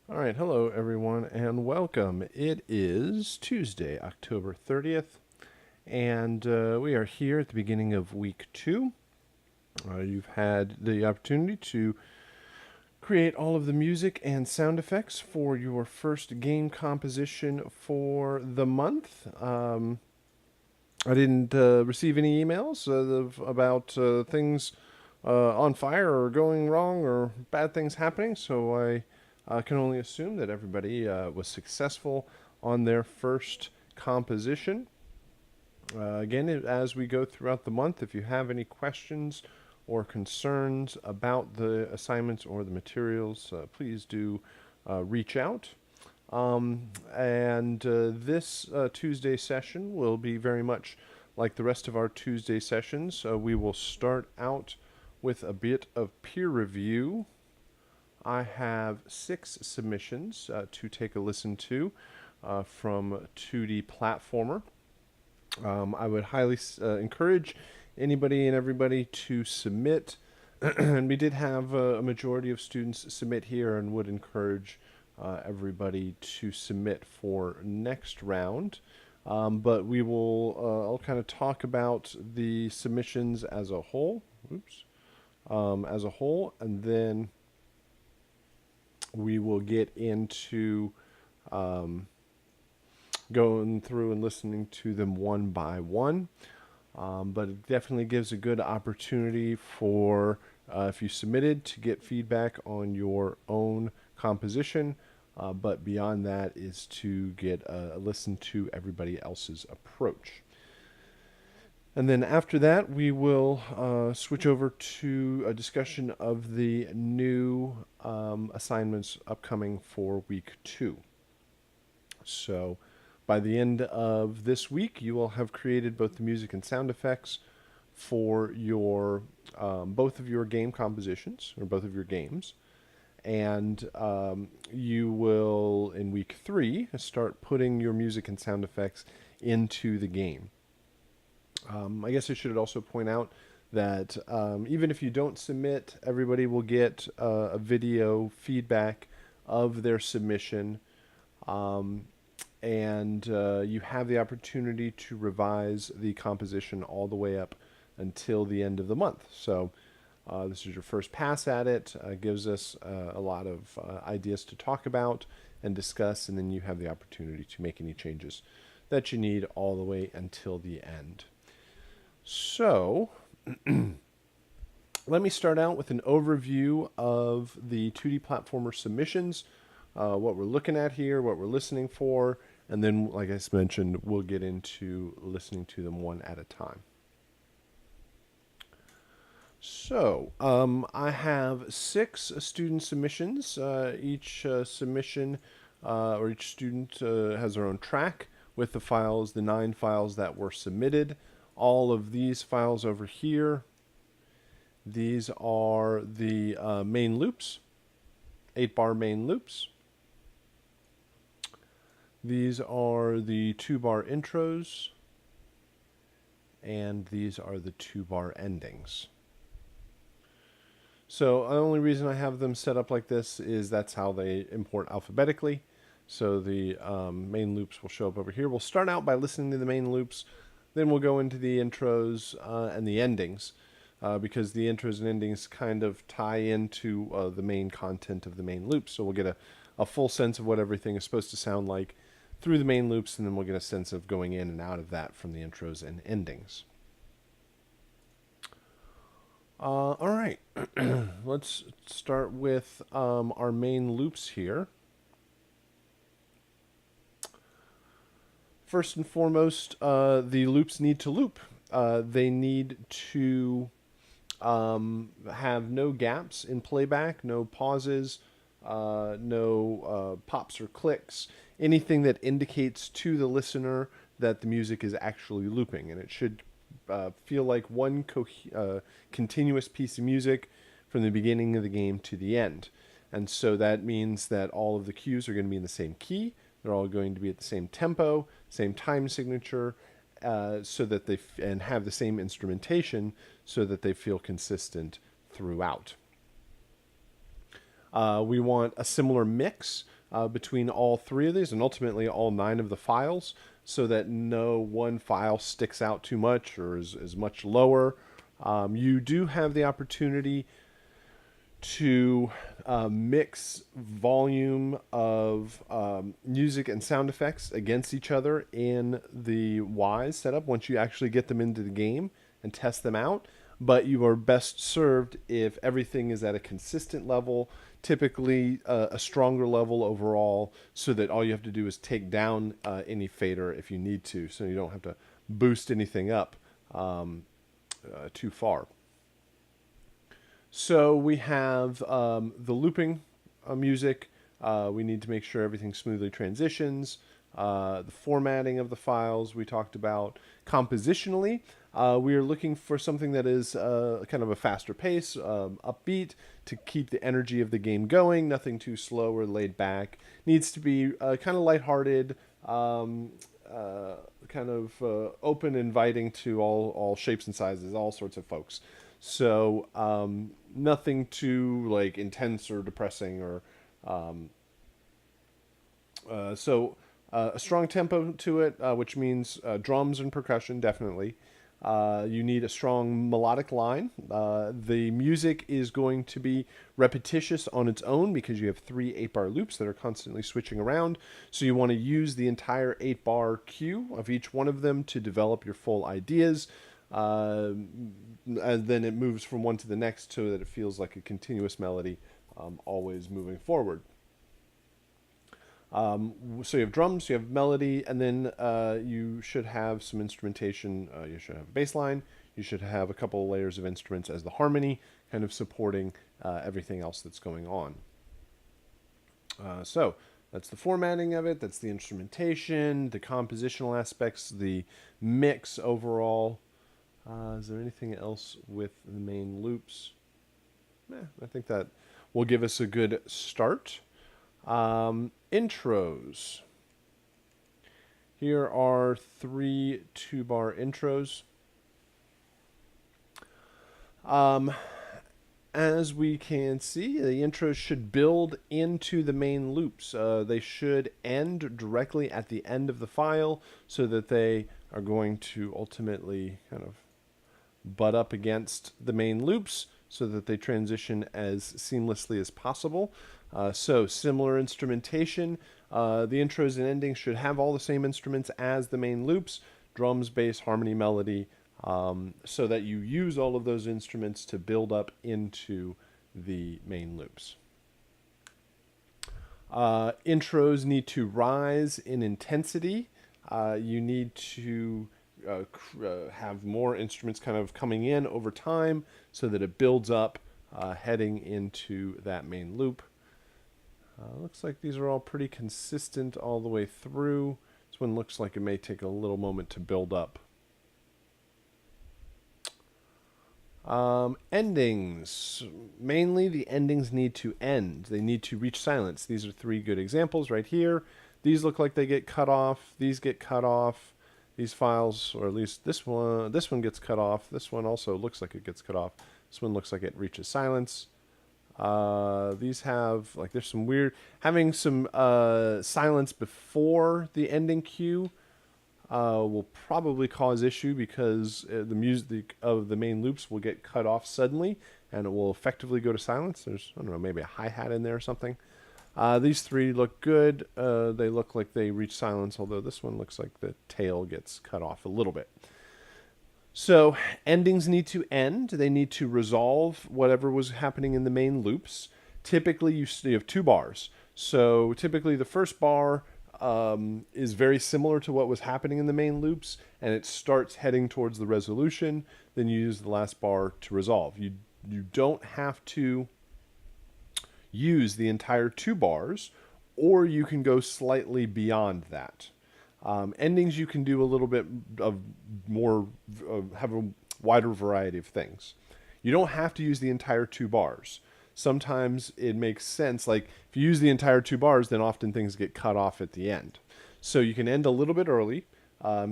All right, hello everyone, and welcome. It is Tuesday, October 30th, and we are here at the beginning of week two. You've had the opportunity to create all of the music and sound effects for your first game composition for the month. I didn't receive any emails about things on fire or going wrong or bad things happening, so I can only assume that everybody was successful on their first composition. Again, as we go throughout the month, if you have any questions or concerns about the assignments or the materials, please do reach out. And this Tuesday session will be very much like the rest of our Tuesday sessions. We will start out with a bit of peer review. I have 6 submissions to take a listen to from 2D Platformer. I would highly encourage anybody and everybody to submit. And we did have a majority of students submit here, and would encourage everybody to submit for next round. But we will, I'll kind of talk about the submissions as a whole. Oops. As a whole, and then we will get into going through and listening to them one by one. But it definitely gives a good opportunity for, if you submitted, to get feedback on your own composition. But beyond that is to get a listen to everybody else's approach. And then after that, we will switch over to a discussion of the new assignments upcoming for week two. So by the end of this week, you will have created both the music and sound effects for your both of your game compositions, or both of your games. And you will, in week three, start putting your music and sound effects into the game. I guess I should also point out that even if you don't submit, everybody will get a video feedback of their submission, and you have the opportunity to revise the composition all the way up until the end of the month. So this is your first pass at it. Gives us a lot of ideas to talk about and discuss, and then you have the opportunity to make any changes that you need all the way until the end. So, let me start out with an overview of the 2D platformer submissions, what we're looking at here, what we're listening for, and then, like I mentioned, we'll get into listening to them one at a time. So, I have 6 student submissions. Each submission or each student has their own track with the files, the 9 files that were submitted. All of these files over here, these are the main loops, 8-bar main loops. These are the 2-bar intros, and these are the 2-bar endings. So the only reason I have them set up like this is that's how they import alphabetically. So the main loops will show up over here. We'll start out by listening to the main loops. Then we'll go into the intros and the endings, because the intros and endings kind of tie into the main content of the main loops. So we'll get a full sense of what everything is supposed to sound like through the main loops, and then we'll get a sense of going in and out of that from the intros and endings. All right, let's start with our main loops here. First and foremost, the loops need to loop. They need to have no gaps in playback, no pauses, no pops or clicks, anything that indicates to the listener that the music is actually looping. And it should feel like one continuous piece of music from the beginning of the game to the end. And so that means that all of the cues are going to be in the same key. They're all going to be at the same tempo, same time signature, so that they and have the same instrumentation, so that they feel consistent throughout. We want a similar mix between all three of these and ultimately all 9 of the files so that no one file sticks out too much or is much lower. You do have the opportunity to mix volume of music and sound effects against each other in the Wise setup once you actually get them into the game and test them out. But you are best served if everything is at a consistent level, typically a stronger level overall, so that all you have to do is take down any fader if you need to, so you don't have to boost anything up too far. So we have the looping music. We need to make sure everything smoothly transitions. The formatting of the files we talked about. Compositionally, we are looking for something that is kind of a faster pace, upbeat, to keep the energy of the game going. Nothing too slow or laid back. Needs to be kind of lighthearted, kind of open, inviting to all shapes and sizes, all sorts of folks. So nothing too like intense or depressing or a strong tempo to it, which means drums and percussion definitely. You need a strong melodic line. The music is going to be repetitious on its own because you have 3 8-bar loops that are constantly switching around. So you want to use the entire 8-bar cue of each one of them to develop your full ideas. And then it moves from one to the next so that it feels like a continuous melody, always moving forward. So you have drums, you have melody, and then you should have some instrumentation. You should have a bass line. You should have a couple of layers of instruments as the harmony, kind of supporting everything else that's going on. So that's the formatting of it. That's the instrumentation, the compositional aspects, the mix overall. Is there anything else with the main loops? I think that will give us a good start. Intros. Here are 3 2-bar intros. As we can see, the intros should build into the main loops. They should end directly at the end of the file so that they are going to ultimately kind of butt up against the main loops so that they transition as seamlessly as possible. So similar instrumentation. The intros and endings should have all the same instruments as the main loops: drums, bass, harmony, melody, so that you use all of those instruments to build up into the main loops. Intros need to rise in intensity. You need to have more instruments kind of coming in over time so that it builds up heading into that main loop. Looks like these are all pretty consistent all the way through. This one looks like it may take a little moment to build up. Endings. Mainly the endings need to end. They need to reach silence. These are 3 good examples right here. These look like they get cut off. These get cut off. These files, or at least this one gets cut off. This one also looks like it gets cut off. This one looks like it reaches silence. These have, like, there's some weird, having some silence before the ending cue will probably cause issue because the music of the main loops will get cut off suddenly and it will effectively go to silence. There's, I don't know, maybe a hi-hat in there or something. These 3 look good. They look like they reach silence, although this one looks like the tail gets cut off a little bit. So endings need to end. They need to resolve whatever was happening in the main loops. Typically, you have 2 bars. So typically the first bar is very similar to what was happening in the main loops, and it starts heading towards the resolution. Then you use the last bar to resolve. You don't have to use the entire 2 bars, or you can go slightly beyond that. Endings, you can do a little bit of more, have a wider variety of things. You don't have to use the entire 2 bars. Sometimes it makes sense, like if you use the entire 2 bars, then often things get cut off at the end. So you can end a little bit early.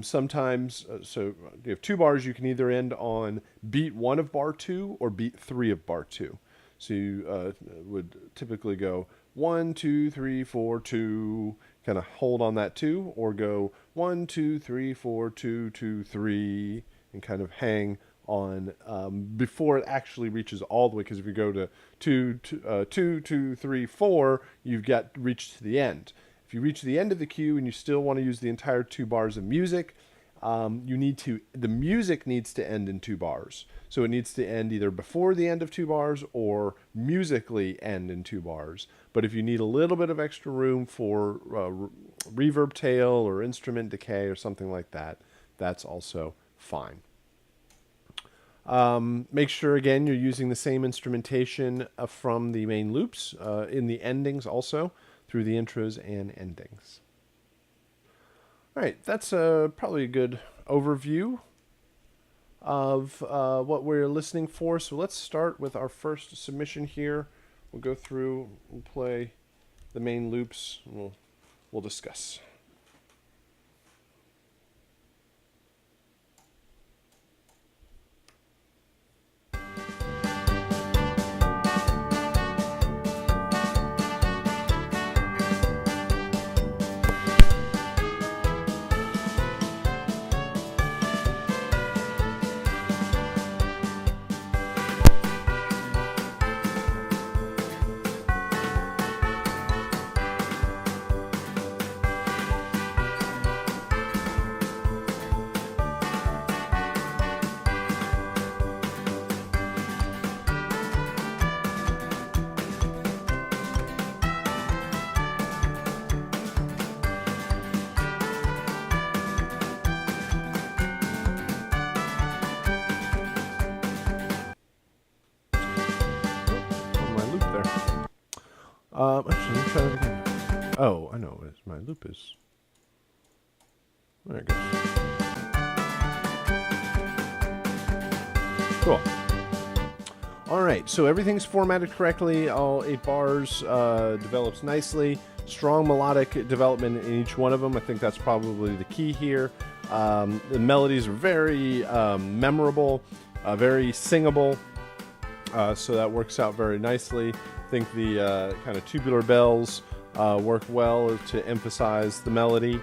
Sometimes, so you have 2 bars, you can either end on beat 1 of bar 2 or beat 3 of bar 2. So you would typically go 1, 2, 3, 4, 2, kind of hold on that 2, or go 1, 2, 3, 4, 2, 2, 3, and kind of hang on before it actually reaches all the way. Because if you go to 2, 2, 2, 3, 4, you've got reached to the end. If you reach the end of the cue and you still want to use the entire 2 bars of music, the music needs to end in 2 bars. So it needs to end either before the end of 2 bars or musically end in 2 bars. But if you need a little bit of extra room for reverb tail or instrument decay or something like that, that's also fine. Make sure, again, you're using the same instrumentation from the main loops in the endings also, through the intros and endings. All right, that's probably a good overview of what we're listening for. So let's start with our first submission here. We'll go through and play the main loops, and we'll discuss. Actually, let me try that again. Oh, I know. My loop is... There it goes. Cool. All right, so everything's formatted correctly. All 8 bars develops nicely. Strong melodic development in each one of them. I think that's probably the key here. The melodies are very memorable, very singable. So that works out very nicely. I think the kind of tubular bells work well to emphasize the melody.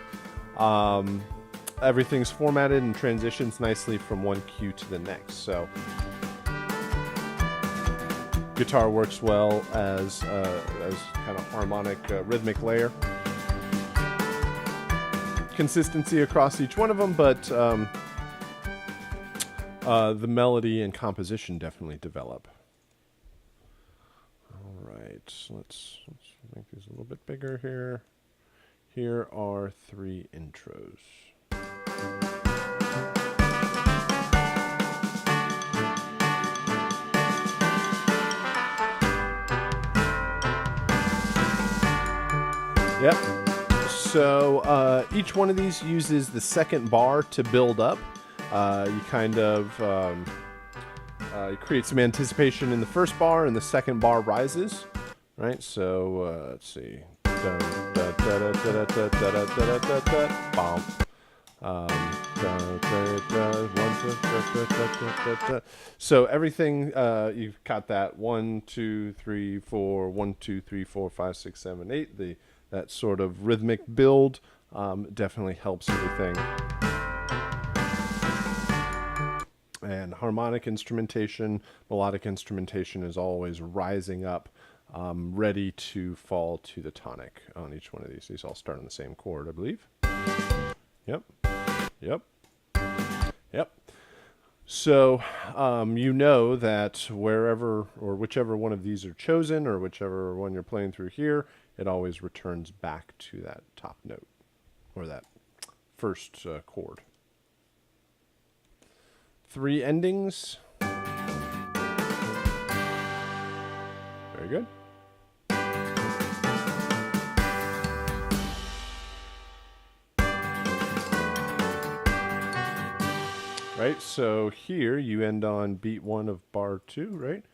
Everything's formatted and transitions nicely from one cue to the next. So guitar works well as kind of harmonic rhythmic layer. Consistency across each one of them, but the melody and composition definitely develop. Let's make these a little bit bigger here. Here are 3 intros. Yep. So each one of these uses the second bar to build up. You kind of you create some anticipation in the first bar, and the second bar rises. Right, so let's see. So everything you've got that 1, 2, 3, 4, 1, 2, 3, 4, 5, 6, 7, 8. That sort of rhythmic build definitely helps everything. And harmonic instrumentation, melodic instrumentation is always rising up. Ready to fall to the tonic on each one of these. These all start on the same chord, I believe. Yep. So you know that wherever or whichever one of these are chosen, or whichever one you're playing through here, it always returns back to that top note, or that first chord. 3 endings. Very good. Right, so here you end on beat 1 of bar 2, right?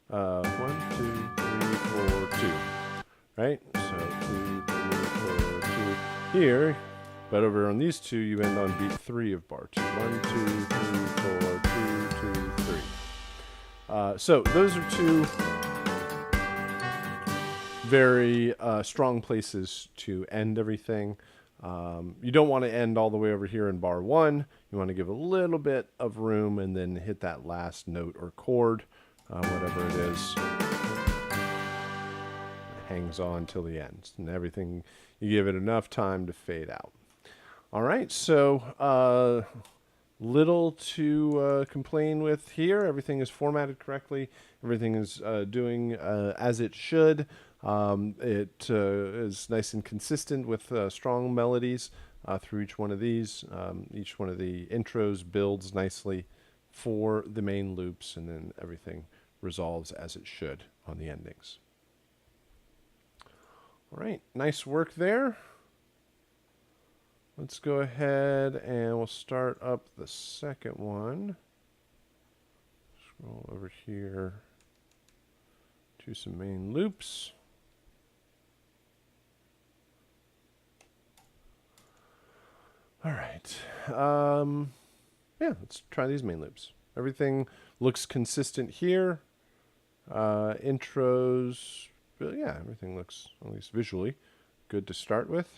1, 2, 3, 4, 2. Right? So 2, 3, 4, 2. Here, but over on these 2, you end on beat 3 of bar 2. 1, 2, 3, 4, 2, 2, 3. So those are 2 very strong places to end everything. You don't want to end all the way over here in bar 1. You want to give a little bit of room and then hit that last note or chord, whatever it is. It hangs on till the end. And everything, you give it enough time to fade out. All right, so little to complain with here. Everything is formatted correctly. Everything is doing as it should. It is nice and consistent with strong melodies through each one of these. Each one of the intros builds nicely for the main loops, and then everything resolves as it should on the endings. All right, nice work there. Let's go ahead and we'll start up the second one. Scroll over here to some main loops. All right. Yeah, let's try these main loops. Everything looks consistent here. Intros, yeah, everything looks, at least visually, good to start with.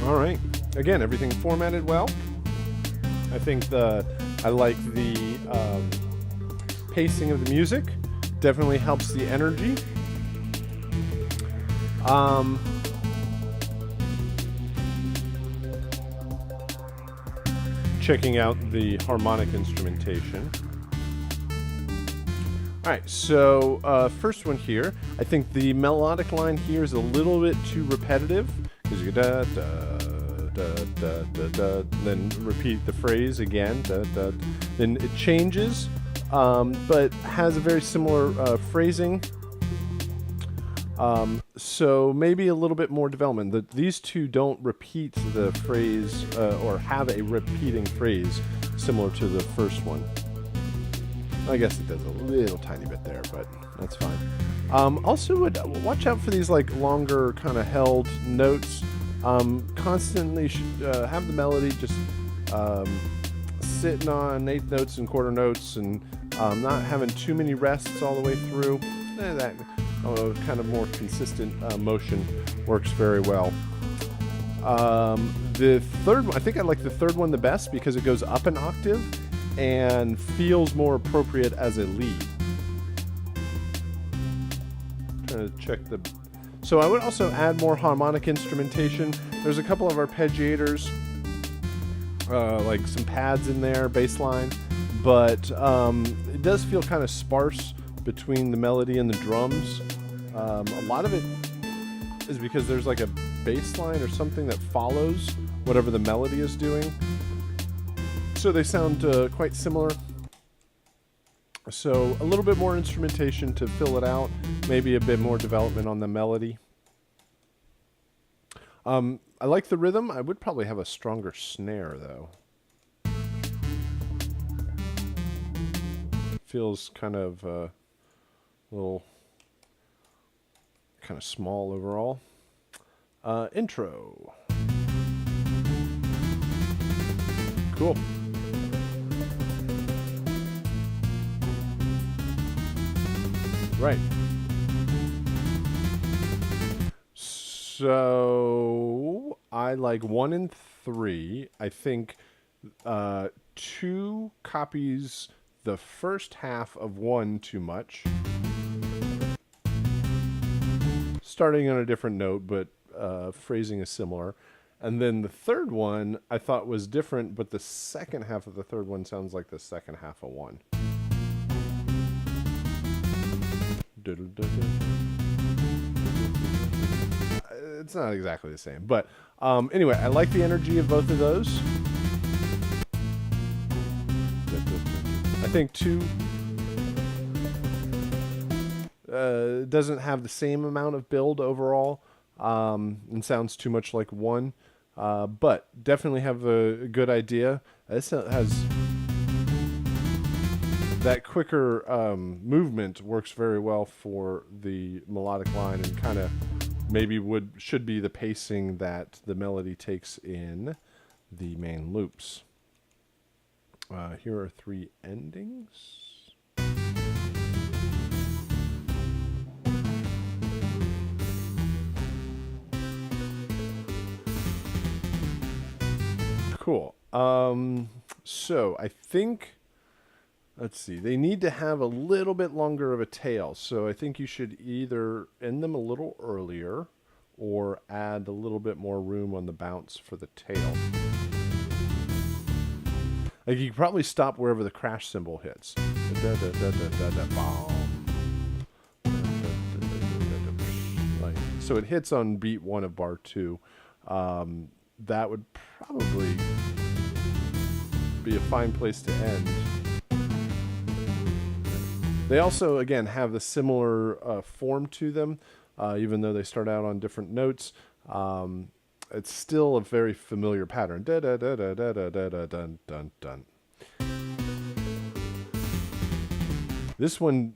All right. Again, everything formatted well. I think I like the pacing of the music. Definitely helps the energy. Checking out the harmonic instrumentation. All right, so first one here. I think the melodic line here is a little bit too repetitive. Because you da da da da da da, then repeat the phrase again, da da. Then it changes, but has a very similar phrasing. So maybe a little bit more development. These two don't repeat the phrase or have a repeating phrase similar to the first one. I guess it does a little tiny bit there, but that's fine. Also, would watch out for these like longer kind of held notes. Constantly should have the melody just sitting on eighth notes and quarter notes, and not having too many rests all the way through. That kind of more consistent motion works very well. The third one, I think I like the third one the best because it goes up an octave and feels more appropriate as a lead. Trying to check the... So I would also add more harmonic instrumentation. There's a couple of arpeggiators, like some pads in there, bass line, but it does feel kind of sparse between the melody and the drums. A lot of it is because there's like a bass line or something that follows whatever the melody is doing. So they sound quite similar. So a little bit more instrumentation to fill it out, maybe a bit more development on the melody. I like the rhythm. I would probably have a stronger snare though. Feels kind of a little kind of small overall. Intro. Cool. Right. So I like 1 and 3. I think 2 copies the first half of 1 too much. Starting on a different note, but phrasing is similar. And then the third one I thought was different, but the second half of the third one sounds like the second half of 1. it's not exactly the same. But anyway, I like the energy of both of those. I think 2 doesn't have the same amount of build overall, and sounds too much like 1, but definitely have a good idea. This has that quicker movement, works very well for the melodic line, and kind of maybe should be the pacing that the melody takes in the main loops. Here are 3 endings. Cool. So I think, let's see, they need to have a little bit longer of a tail. So I think you should either end them a little earlier or add a little bit more room on the bounce for the tail. Like, you can probably stop wherever the crash cymbal hits. Like, so it hits on beat 1 of bar 2. That would probably be a fine place to end. They also, again, have the similar form to them, even though they start out on different notes. It's still a very familiar pattern. Da da da da da da da da dun dun dun. This one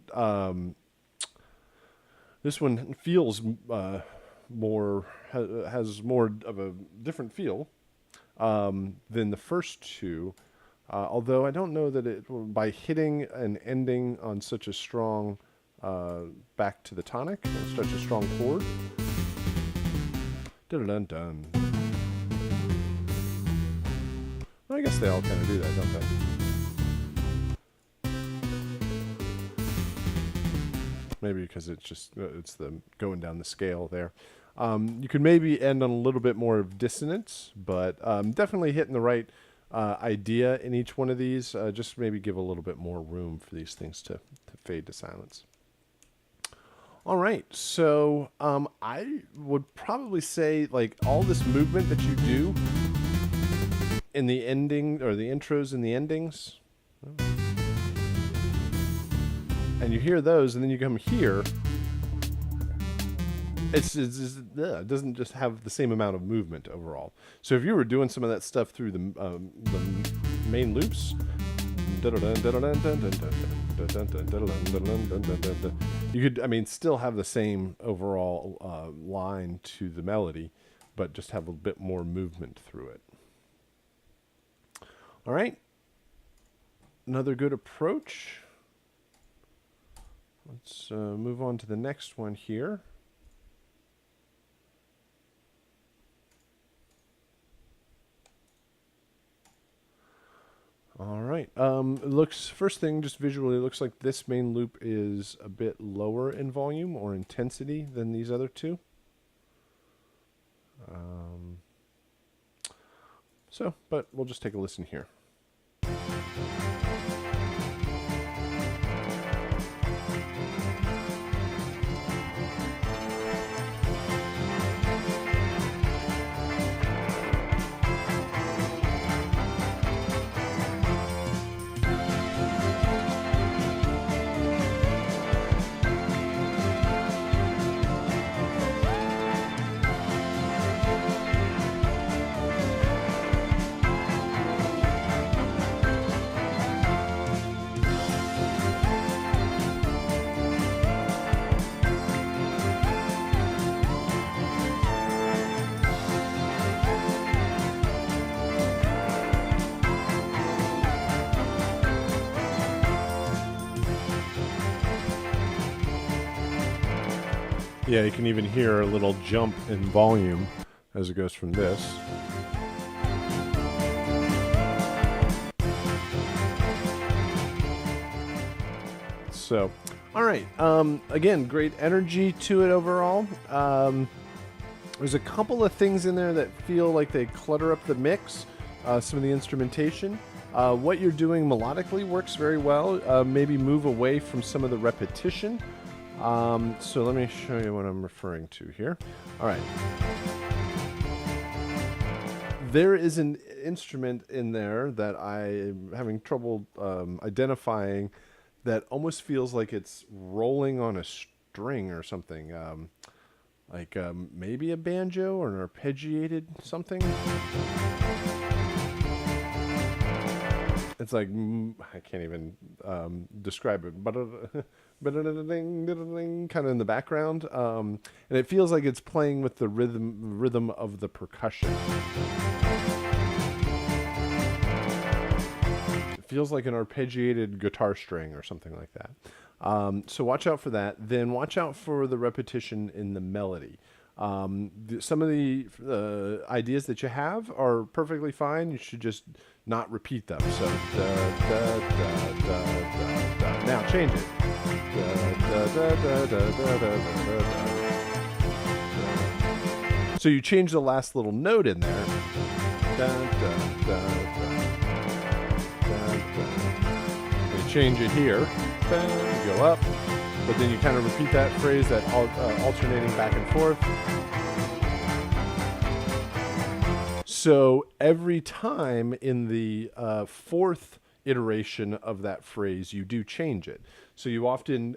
feels more, has more of a different feel than the first 2. Although I don't know that it, by hitting and ending on such a strong back to the tonic, such a strong chord. Dun-dun-dun. Well, I guess they all kind of do that, don't they? Maybe because it's just it's the going down the scale there. You could maybe end on a little bit more of dissonance, but definitely hitting the right idea in each one of these. Just maybe give a little bit more room for these things to fade to silence. All right, so I would probably say, like, all this movement that you do in the ending, or the intros and the endings, and you hear those, and then you come here, it doesn't just have the same amount of movement overall. So if you were doing some of that stuff through the main loops, you could, I mean, still have the same overall line to the melody, but just have a bit more movement through it. All right. Another good approach. Let's move on to the next one here. All right. First thing, just visually, it looks like this main loop is a bit lower in volume or intensity than these other 2. But we'll just take a listen here. Yeah, you can even hear a little jump in volume as it goes from this. So, all right. Again, great energy to it overall. There's a couple of things in there that feel like they clutter up the mix. Some of the instrumentation. What you're doing melodically works very well. Maybe move away from some of the repetition. So let me show you what I'm referring to here. All right. There is an instrument in there that I am having trouble identifying that almost feels like it's rolling on a string or something. Maybe a banjo or an arpeggiated something. It's like, I can't even describe it, but kind of in the background, and it feels like it's playing with the rhythm of the percussion. It feels like an arpeggiated guitar string or something like that. So watch out for that. Then watch out for the repetition in the melody. Some of the ideas that you have are perfectly fine. You should just not repeat them. So now change it. So you change the last little note in there. You change it here. You go up, but then you kind of repeat that phrase, that alternating back and forth. So every time in the fourth iteration of that phrase, you do change it. So you often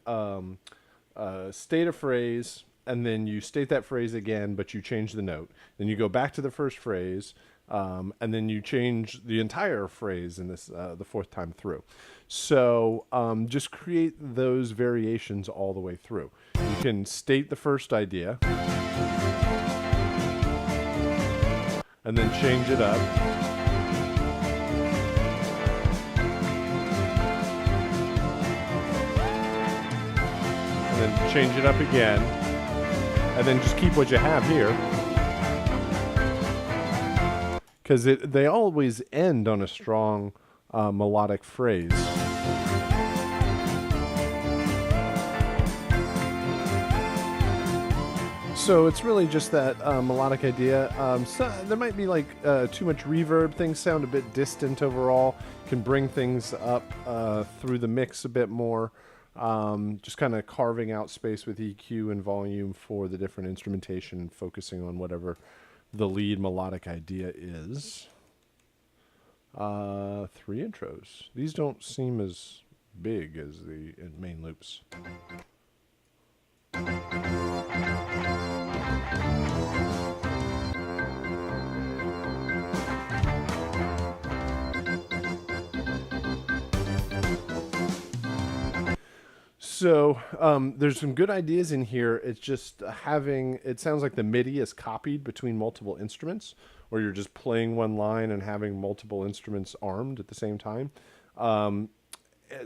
state a phrase, and then you state that phrase again, but you change the note. Then you go back to the first phrase, and then you change the entire phrase in this the fourth time through. So just create those variations all the way through. You can state the first idea, and then change it up. And then change it up again. And then just keep what you have here. Because they always end on a strong melodic phrase. So it's really just that melodic idea. So there might be like too much reverb. Things sound a bit distant overall. Can bring things up through the mix a bit more. Just kind of carving out space with EQ and volume for the different instrumentation and focusing on whatever the lead melodic idea is. 3 intros. These don't seem as big as the main loops. So there's some good ideas in here. It's just it sounds like the MIDI is copied between multiple instruments, or you're just playing one line and having multiple instruments armed at the same time.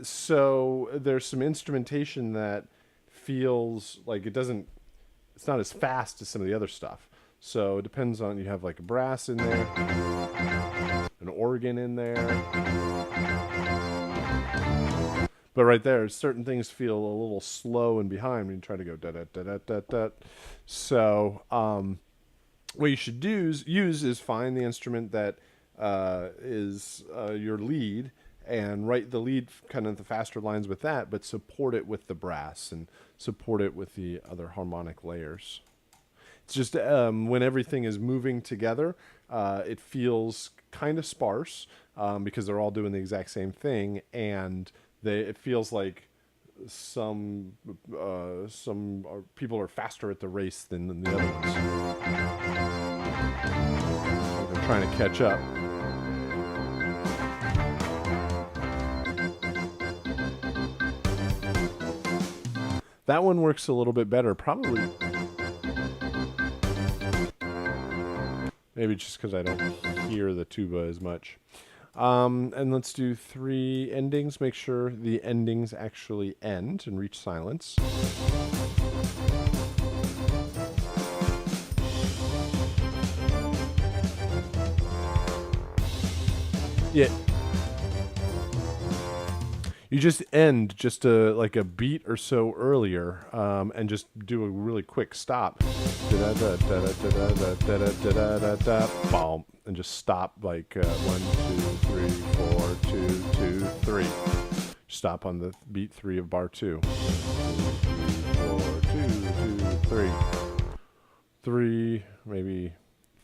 So there's some instrumentation that feels like it's not as fast as some of the other stuff. So it depends on, you have like a brass in there, an organ in there. But right there, certain things feel a little slow and behind when you try to go da-da-da-da-da-da. So what you should use is find the instrument that is your lead, and write the lead, kind of the faster lines with that, but support it with the brass and support it with the other harmonic layers. It's just when everything is moving together, it feels kind of sparse because they're all doing the exact same thing, and it feels like some people are faster at the race than the other ones. Like they're trying to catch up. That one works a little bit better, probably. Maybe just because I don't hear the tuba as much. And let's do 3 endings. Make sure the endings actually end and reach silence. Yeah. You just end just like a beat or so earlier, and just do a really quick stop. And just stop like 1, 2, 3, 4, 2, 2, 3. Stop on the beat 3 of bar 2. 2, 3, 4, 3, maybe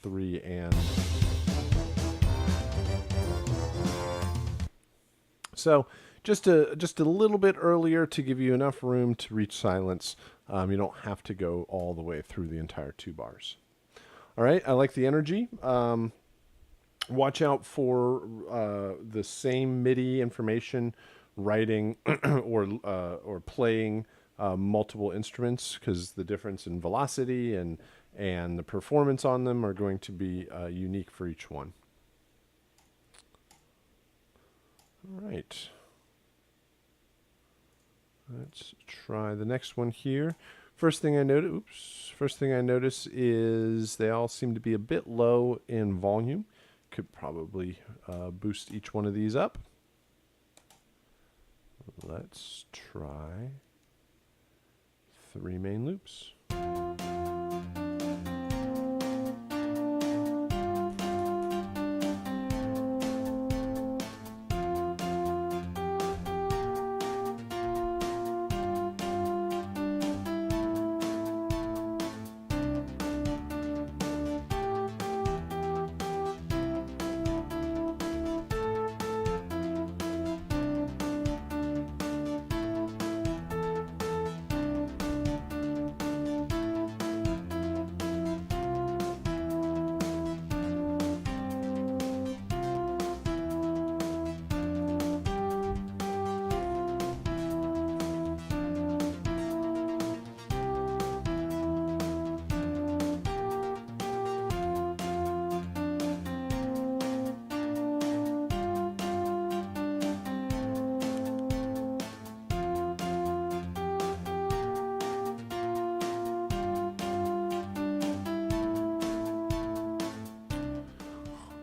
3 and. So just a little bit earlier to give you enough room to reach silence. You don't have to go all the way through the entire 2 bars. All right, I like the energy. Watch out for the same MIDI information writing or playing multiple instruments, because the difference in velocity and the performance on them are going to be unique for each one. All right. Let's try the next one here. First thing I notice is they all seem to be a bit low in volume. Could probably boost each one of these up. Let's try 3 main loops.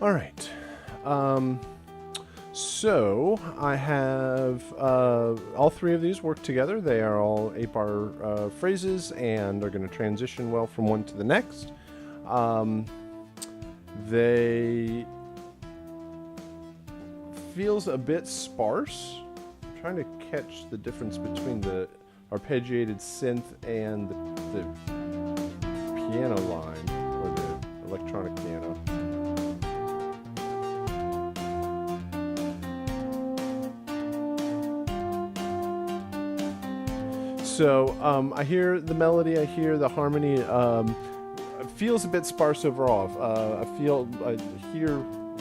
All right. So I have all 3 of these work together. They are all 8-bar phrases and are going to transition well from one to the next. They feels a bit sparse. I'm trying to catch the difference between the arpeggiated synth and the piano line, or the electronic piano. So I hear the melody, I hear the harmony. It feels a bit sparse overall. I hear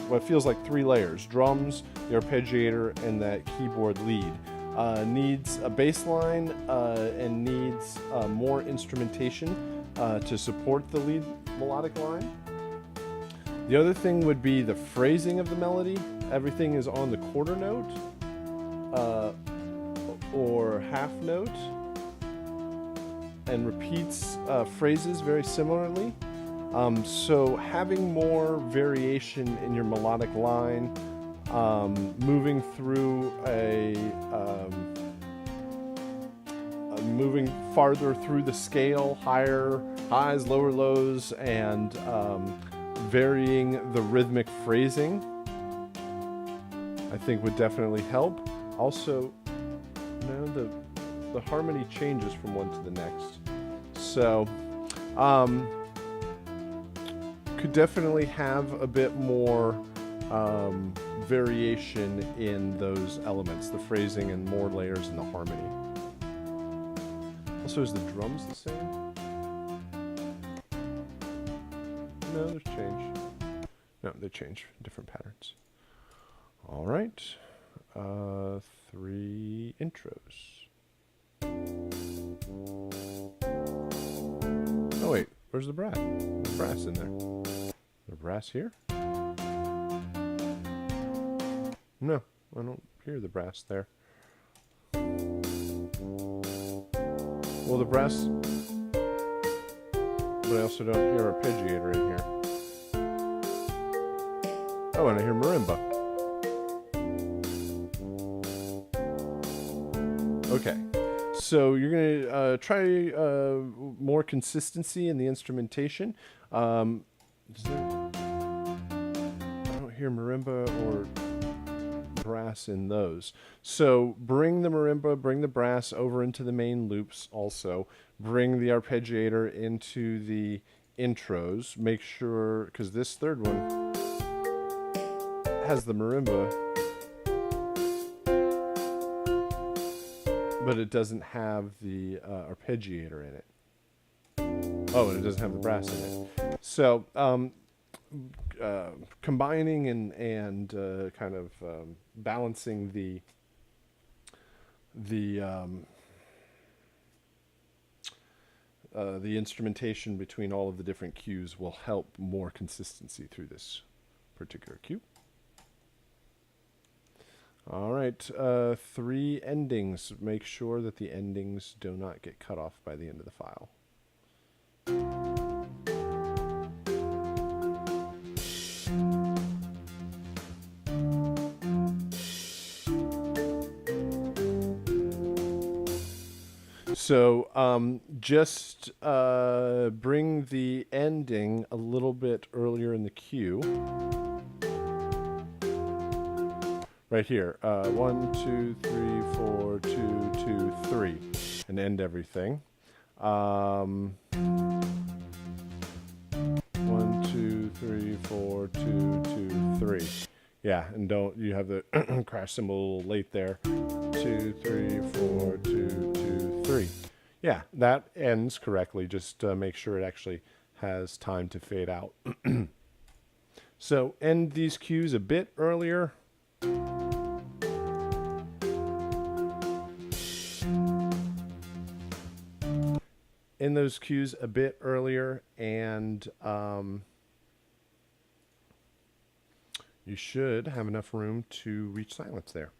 what feels like 3 layers: drums, the arpeggiator, and that keyboard lead. Needs a bass line and needs more instrumentation to support the lead melodic line. The other thing would be the phrasing of the melody. Everything is on the quarter note or half note, and repeats phrases very similarly. So having more variation in your melodic line, moving through moving farther through the scale, higher highs, lower lows, and varying the rhythmic phrasing, I think would definitely help. Also, the harmony changes from one to the next. So, could definitely have a bit more variation in those elements, the phrasing and more layers in the harmony. Also, is the drums the same? No, there's change. No, they change, different patterns. All right, 3 intros. Oh wait, where's the brass? There's brass in there. The brass here? No, I don't hear the brass there. Well, the brass, but I also don't hear arpeggiator in here. Oh, and I hear marimba. Okay. So you're going to try more consistency in the instrumentation. I don't hear marimba or brass in those. So bring the marimba, bring the brass over into the main loops also. Bring the arpeggiator into the intros. Make sure, because this third one has the marimba, but it doesn't have the arpeggiator in it. Oh, and it doesn't have the brass in it. So combining and kind of balancing the instrumentation between all of the different cues will help more consistency through this particular cue. All right, 3 endings. Make sure that the endings do not get cut off by the end of the file. So just bring the ending a little bit earlier in the cue. Right here. 1, 2, 3, 4, 2, 2, 3. And end everything. 1, 2, 3, 4, 2, 2, 3. Yeah, and don't, you have the crash cymbal a little late there. 2, 3, 4, 2, 2, 3. Yeah, that ends correctly. Just make sure it actually has time to fade out. So end these cues a bit earlier. In those cues a bit earlier, and you should have enough room to reach silence there.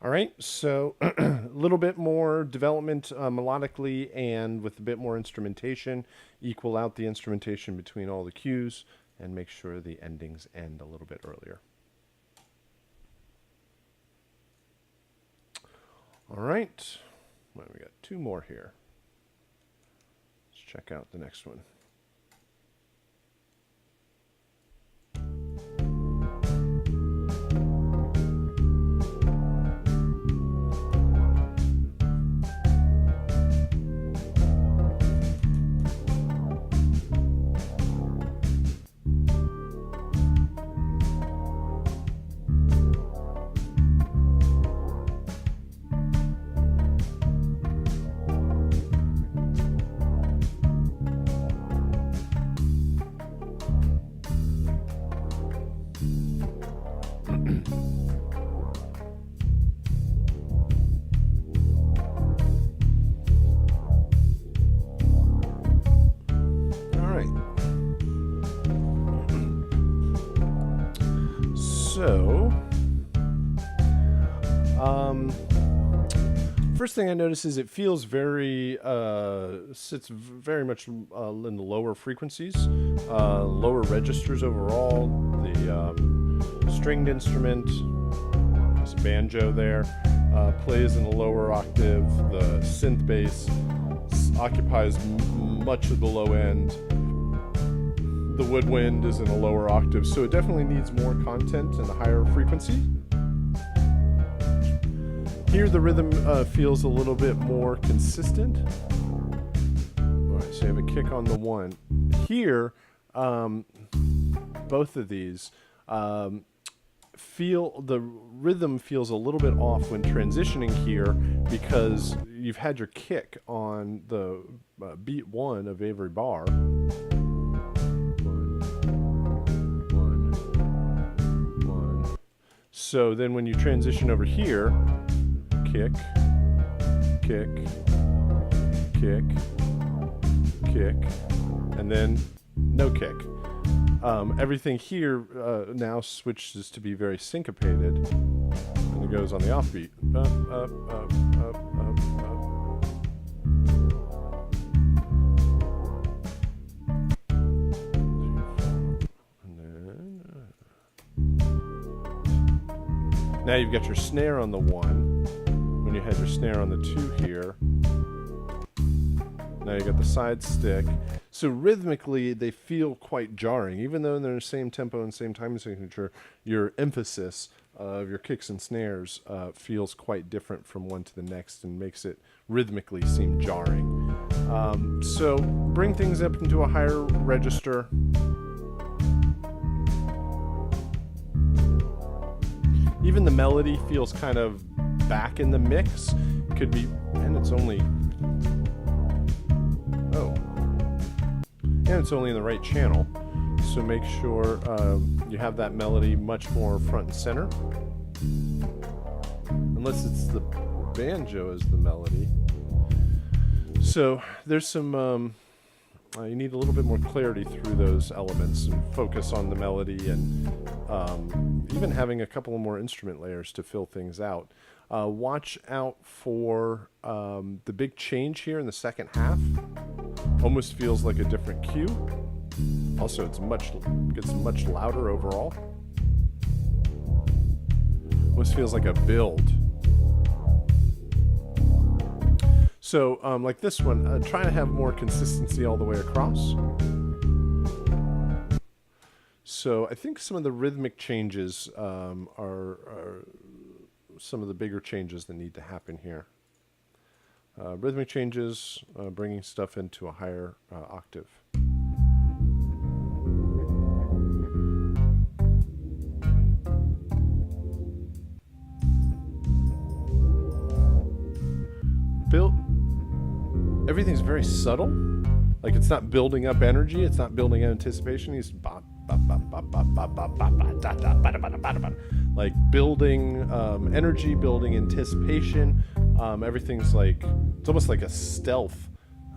All right, so a little bit more development melodically and with a bit more instrumentation. Equal out the instrumentation between all the cues and make sure the endings end a little bit earlier. All right, well, we got 2 more here. Let's check out the next one. So, first thing I notice is it feels very, sits very much in the lower frequencies, lower registers overall. The stringed instrument, there's a banjo there, plays in a lower octave. The synth bass occupies much of the low end. The woodwind is in a lower octave, so it definitely needs more content and a higher frequency. Here the rhythm feels a little bit more consistent. All right, so you have a kick on the 1. Here, both of these feel, the rhythm feels a little bit off when transitioning here because you've had your kick on the beat 1 of every bar. So then when you transition over here, kick, kick, kick, kick, and then no kick. Everything here now switches to be very syncopated, and it goes on the offbeat. Up, up, up, up, up, up. Now you've got your snare on the 1, when you had your snare on the 2 here. Now you got the side stick. So rhythmically, they feel quite jarring, even though they're in the same tempo and same time signature. Your emphasis of your kicks and snares feels quite different from one to the next and makes it rhythmically seem jarring. So bring things up into a higher register. Even the melody feels kind of back in the mix. Could be, and it's only, and it's only in the right channel. So make sure you have that melody much more front and center. Unless it's the banjo as the melody. So there's some, you need a little bit more clarity through those elements and focus on the melody, and even having a couple more instrument layers to fill things out. Watch out for the big change here in the second half. Almost feels like a different cue. Also, gets much louder overall. Almost feels like a build. So, like this one, try to have more consistency all the way across. So I think some of the rhythmic changes are some of the bigger changes that need to happen here. Rhythmic changes, bringing stuff into a higher octave. Everything's very subtle. Like, it's not building up energy. It's not building anticipation. He's like building energy, building anticipation. Everything's like, it's almost like a stealth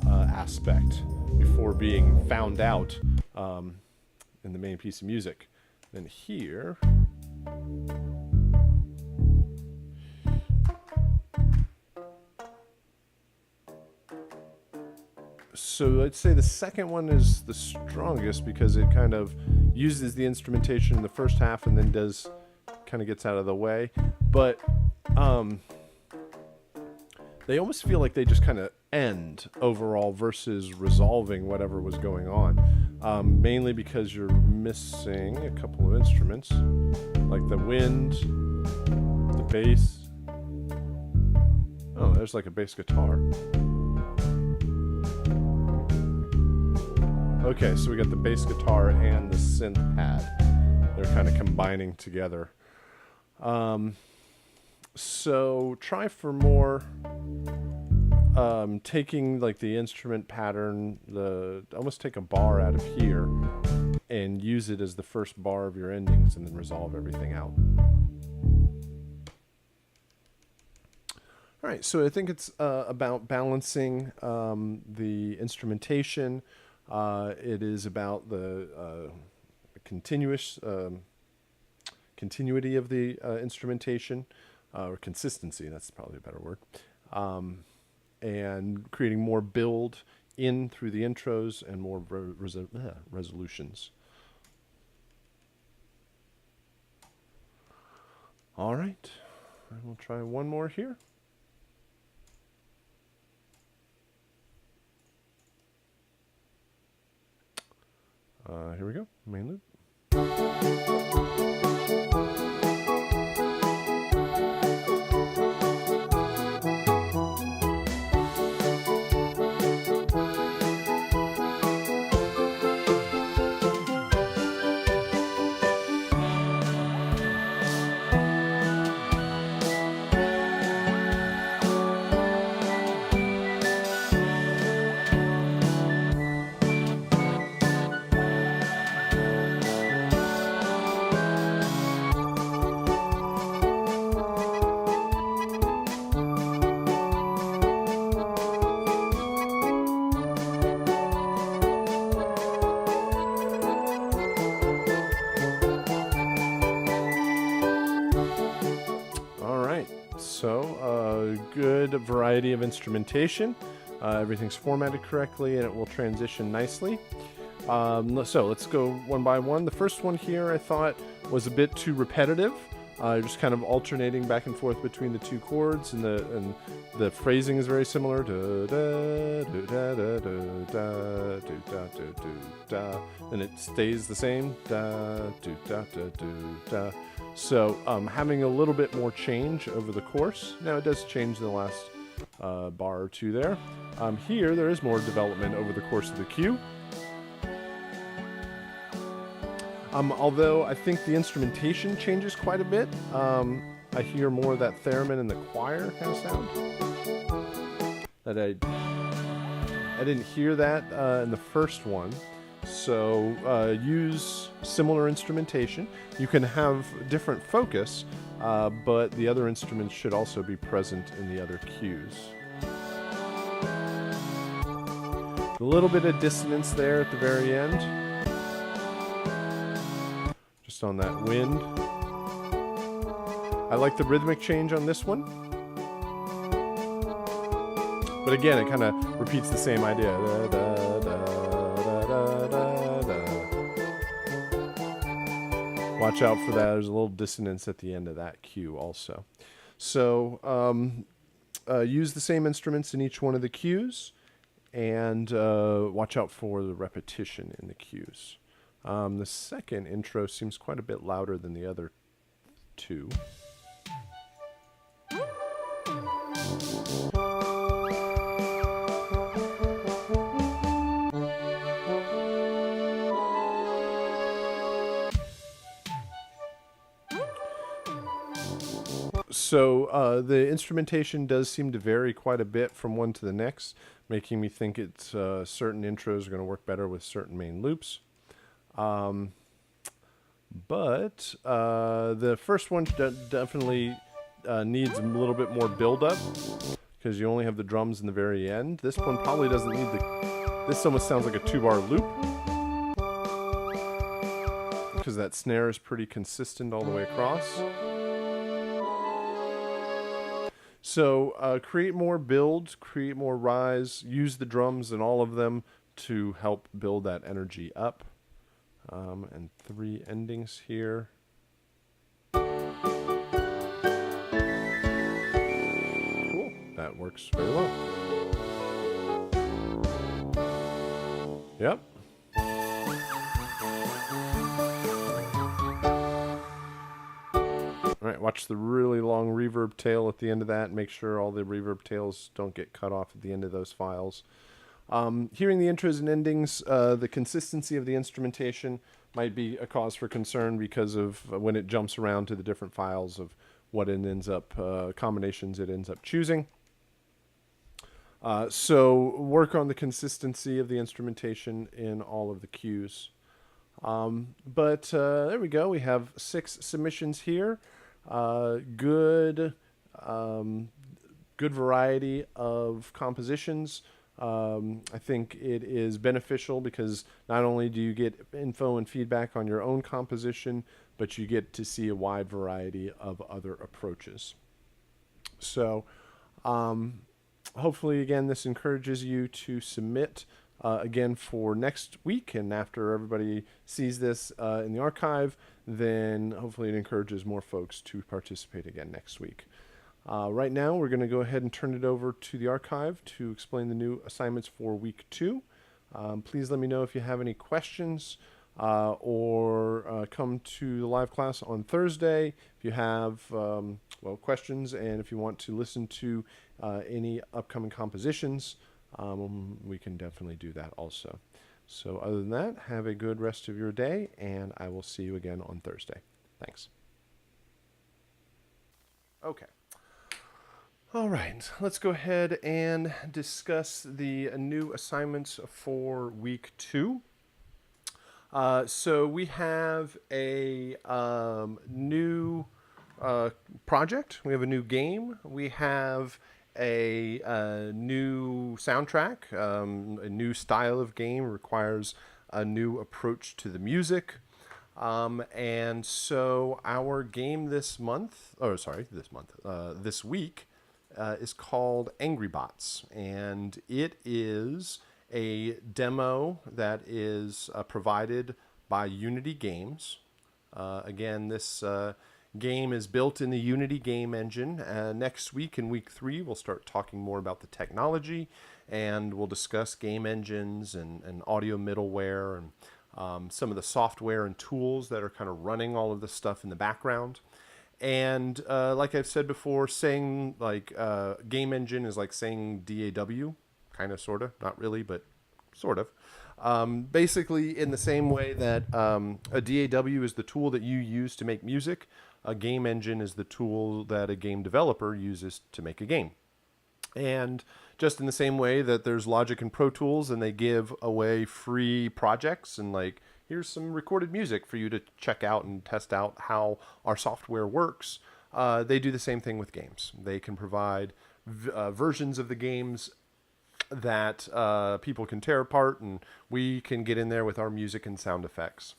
aspect before being found out in the main piece of music. Then here, so I'd say the second one is the strongest because it kind of uses the instrumentation in the first half and then kind of gets out of the way. But they almost feel like they just kind of end overall versus resolving whatever was going on. Mainly because you're missing a couple of instruments, like the wind, the bass. Oh, there's like a bass guitar. Okay, so we got the bass guitar and the synth pad. They're kind of combining together. So try for more taking like the instrument pattern, almost take a bar out of here and use it as the first bar of your endings and then resolve everything out. All right, so I think it's about balancing the instrumentation. It is about the continuity of the instrumentation, or consistency, that's probably a better word, and creating more build in through the intros and more resolutions. All right, and we'll try one more here. Here we go, main loop. So good variety of instrumentation. Everything's formatted correctly and it will transition nicely. So let's go one by one. The first one here I thought was a bit too repetitive. Just kind of alternating back and forth between the two chords, and the phrasing is very similar. Da, da, da, da, da, da, da, da, and it stays the same. Da, do, da, da, do, da. So having a little bit more change over the course. Now it does change in the last bar or two there. Here there is more development over the course of the cue. Although I think the instrumentation changes quite a bit. I hear more of that theremin and the choir kind of sound. That I didn't hear that in the first one. So use similar instrumentation. You can have different focus, but the other instruments should also be present in the other cues. A little bit of dissonance there at the very end. Just on that wind. I like the rhythmic change on this one. But again, it kind of repeats the same idea. Da, da, da, da, da, da. Watch out for that. There's a little dissonance at the end of that cue also. So use the same instruments in each one of the cues, and watch out for the repetition in the cues. The second intro seems quite a bit louder than the other two. So the instrumentation does seem to vary quite a bit from one to the next, making me think it's certain intros are going to work better with certain main loops. But the first one definitely needs a little bit more build-up because you only have the drums in the very end. This one probably doesn't need this almost sounds like a 2-bar loop because that snare is pretty consistent all the way across. So create more build, create more rise, use the drums and all of them to help build that energy up. And 3 endings here. Cool. That works very well. Yep. All right, watch the really long reverb tail at the end of that. Make sure all the reverb tails don't get cut off at the end of those files. Hearing the intros and endings, the consistency of the instrumentation might be a cause for concern because of when it jumps around to the different files of what it ends up, combinations it ends up choosing. So work on the consistency of the instrumentation in all of the cues. But there we go. We have 6 submissions here. Good variety of compositions. I think it is beneficial because not only do you get info and feedback on your own composition, but you get to see a wide variety of other approaches. So hopefully, again, this encourages you to submit again for next week. And after everybody sees this in the archive, then hopefully it encourages more folks to participate again next week. Right now, we're going to go ahead and turn it over to the archive to explain the new assignments for week 2. Please let me know if you have any questions or come to the live class on Thursday if you have questions, and if you want to listen to any upcoming compositions, we can definitely do that also. So other than that, have a good rest of your day, and I will see you again on Thursday. Thanks. Okay. All right, let's go ahead and discuss the new assignments for week 2. So we have a new project. We have a new game. We have a new soundtrack. A new style of game requires a new approach to the music. And so our game this week is called Angry Bots, and it is a demo that is provided by Unity Games. Again, this game is built in the Unity game engine. Next week, in week 3, we'll start talking more about the technology, and we'll discuss game engines and audio middleware and some of the software and tools that are kind of running all of this stuff in the background. And like I've said before, saying like game engine is like saying DAW, kind of, sort of, not really, but sort of. Basically, in the same way that a DAW is the tool that you use to make music, a game engine is the tool that a game developer uses to make a game. And just in the same way that there's Logic and Pro Tools, and they give away free projects and like, here's some recorded music for you to check out and test out how our software works. They do the same thing with games. They can provide versions of the games that people can tear apart, and we can get in there with our music and sound effects.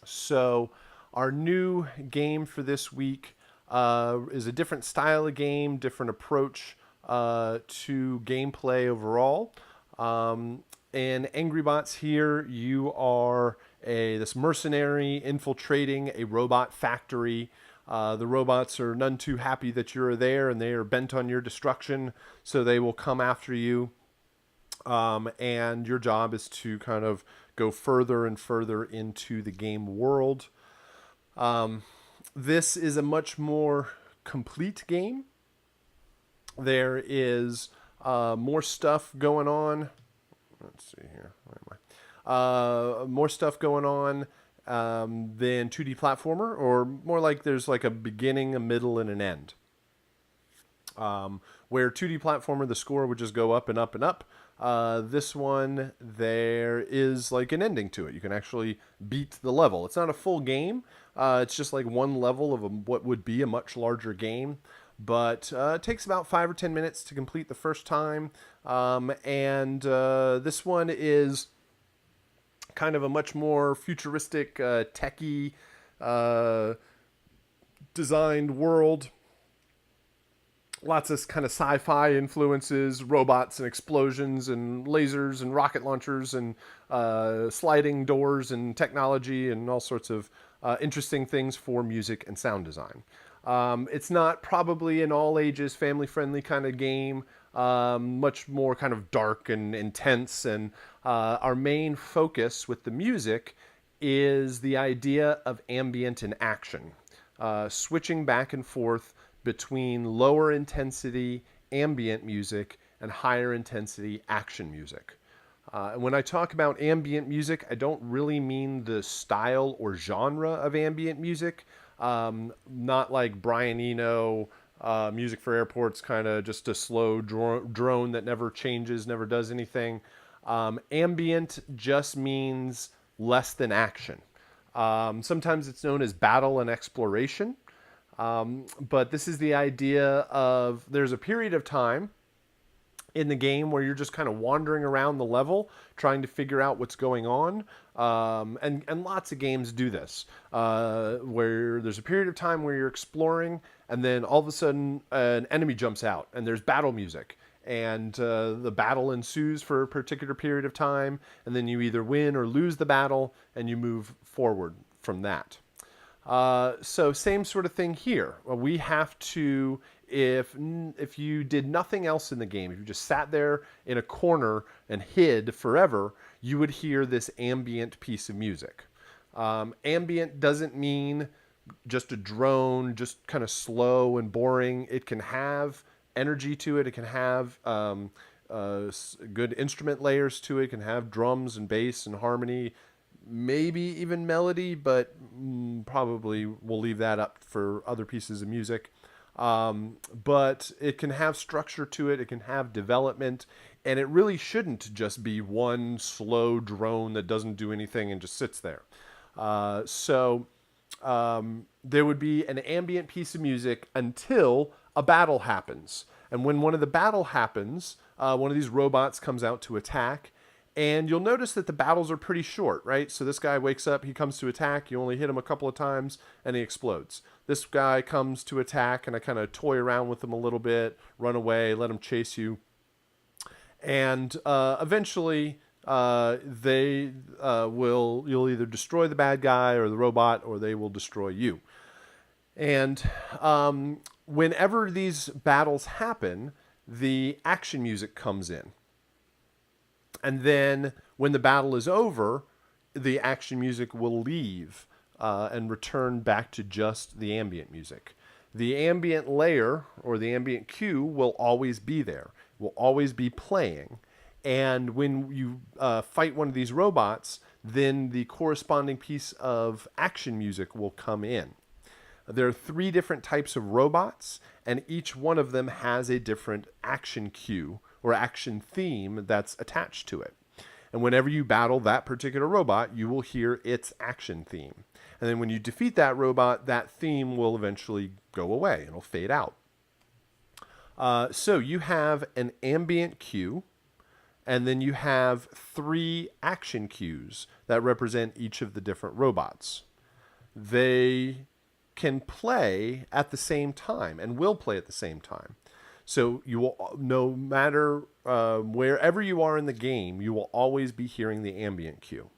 So our new game for this week is a different style of game, different approach to gameplay overall. In Angry Bots here, you are this mercenary infiltrating a robot factory. The robots are none too happy that you're there, and they are bent on your destruction, so they will come after you. And your job is to kind of go further and further into the game world. This is a much more complete game. There is more stuff going on. Let's see here. Where am I? More stuff going on than 2D platformer, or more like there's like a beginning, a middle, and an end. Where 2D platformer, the score would just go up and up and up. This one, there is like an ending to it. You can actually beat the level. It's not a full game. It's just like one level of what would be a much larger game. But it takes about 5 or 10 minutes to complete the first time. This one is kind of a much more futuristic, techie designed world. Lots of kind of sci-fi influences, robots and explosions and lasers and rocket launchers and sliding doors and technology and all sorts of interesting things for music and sound design. It's not probably an all ages, family friendly kind of game. Much more kind of dark and intense. And our main focus with the music is the idea of ambient and action, switching back and forth between lower intensity ambient music and higher intensity action music. When I talk about ambient music, I don't really mean the style or genre of ambient music. Not like Brian Eno, Music for Airports, kind of just a slow drone that never changes, never does anything. Ambient just means less than action. Sometimes it's known as battle and exploration. But this is the idea of there's a period of time in the game where you're just kind of wandering around the level trying to figure out what's going on. And lots of games do this, where there's a period of time where you're exploring, and then all of a sudden an enemy jumps out and there's battle music. And the battle ensues for a particular period of time, and then you either win or lose the battle, and you move forward from that. So same sort of thing here. We have to, if you did nothing else in the game, if you just sat there in a corner and hid forever, you would hear this ambient piece of music. Ambient doesn't mean just a drone, just kind of slow and boring. It can have energy to it. It can have good instrument layers to it. It can have drums and bass and harmony, maybe even melody, but probably we'll leave that up for other pieces of music. But it can have structure to it. It can have development, and it really shouldn't just be one slow drone that doesn't do anything and just sits there. So there would be an ambient piece of music until a battle happens. And when one of the battle happens, one of these robots comes out to attack. And you'll notice that the battles are pretty short, right? So this guy wakes up, he comes to attack, you only hit him a couple of times, and he explodes. This guy comes to attack, and I kind of toy around with him a little bit, run away, let him chase you. And eventually, you'll either destroy the bad guy or the robot, or they will destroy you. And whenever these battles happen, the action music comes in. And then when the battle is over, the action music will leave and return back to just the ambient music. The ambient layer or the ambient cue will always be there, will always be playing. And when you fight one of these robots, then the corresponding piece of action music will come in. There are 3 different types of robots, and each one of them has a different action cue or action theme that's attached to it. And whenever you battle that particular robot, you will hear its action theme. And then when you defeat that robot, that theme will eventually go away. It'll fade out. So you have an ambient cue, and then you have 3 action cues that represent each of the different robots. They can play at the same time and will play at the same time. So you will, no matter wherever you are in the game, you will always be hearing the ambient cue.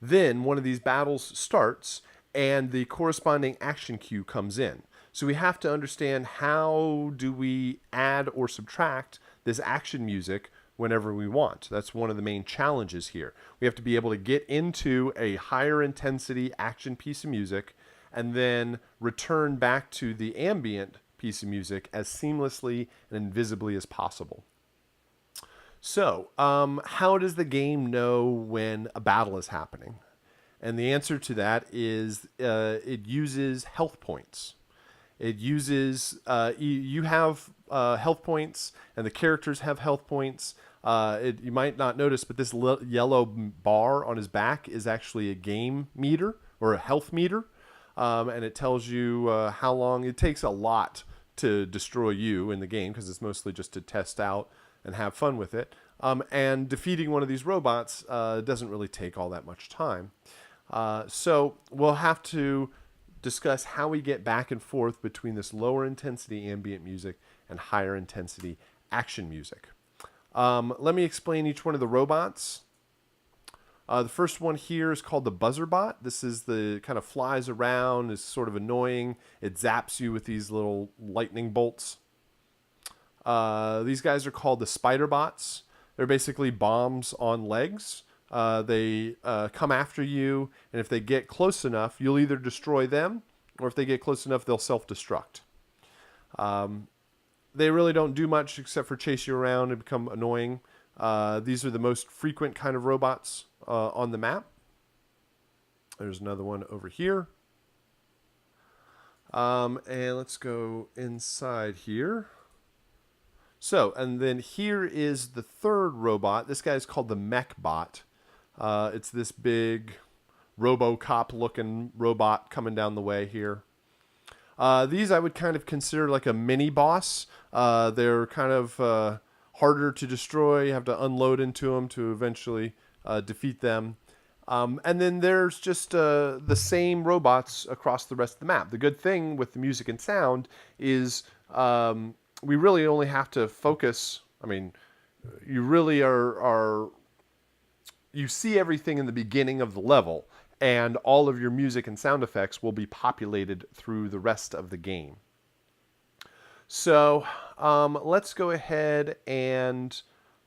Then one of these battles starts and the corresponding action cue comes in. So we have to understand, how do we add or subtract this action music whenever we want. That's one of the main challenges here. We have to be able to get into a higher intensity action piece of music and then return back to the ambient piece of music as seamlessly and invisibly as possible. So, how does the game know when a battle is happening? And the answer to that is it uses health points. It uses, you have health points, and the characters have health points. You might not notice, but this yellow bar on his back is actually a game meter or a health meter. And it tells you how long it takes. A lot to destroy you in the game, because it's mostly just to test out and have fun with it. And defeating one of these robots doesn't really take all that much time. So we'll have to discuss how we get back and forth between this lower intensity ambient music and higher intensity action music. Let me explain each one of the robots. The first one here is called the Buzzer Bot. This is the kind of flies around, is sort of annoying. It zaps you with these little lightning bolts. These guys are called the Spider Bots. They're basically bombs on legs. They come after you, and if they get close enough, you'll either destroy them, or if they get close enough, they'll self-destruct. They really don't do much except for chase you around and become annoying. These are the most frequent kind of robots on the map. There's another one over here. And let's go inside here. So, and then here is the third robot. This guy's called the Mech Bot. It's this big RoboCop-looking robot coming down the way here. These I would kind of consider like a mini boss. They're kind of harder to destroy. You have to unload into them to eventually defeat them. And then there's just the same robots across the rest of the map. The good thing with the music and sound is we really only have to focus. I mean, you really are you see everything in the beginning of the level, and all of your music and sound effects will be populated through the rest of the game. So let's go ahead and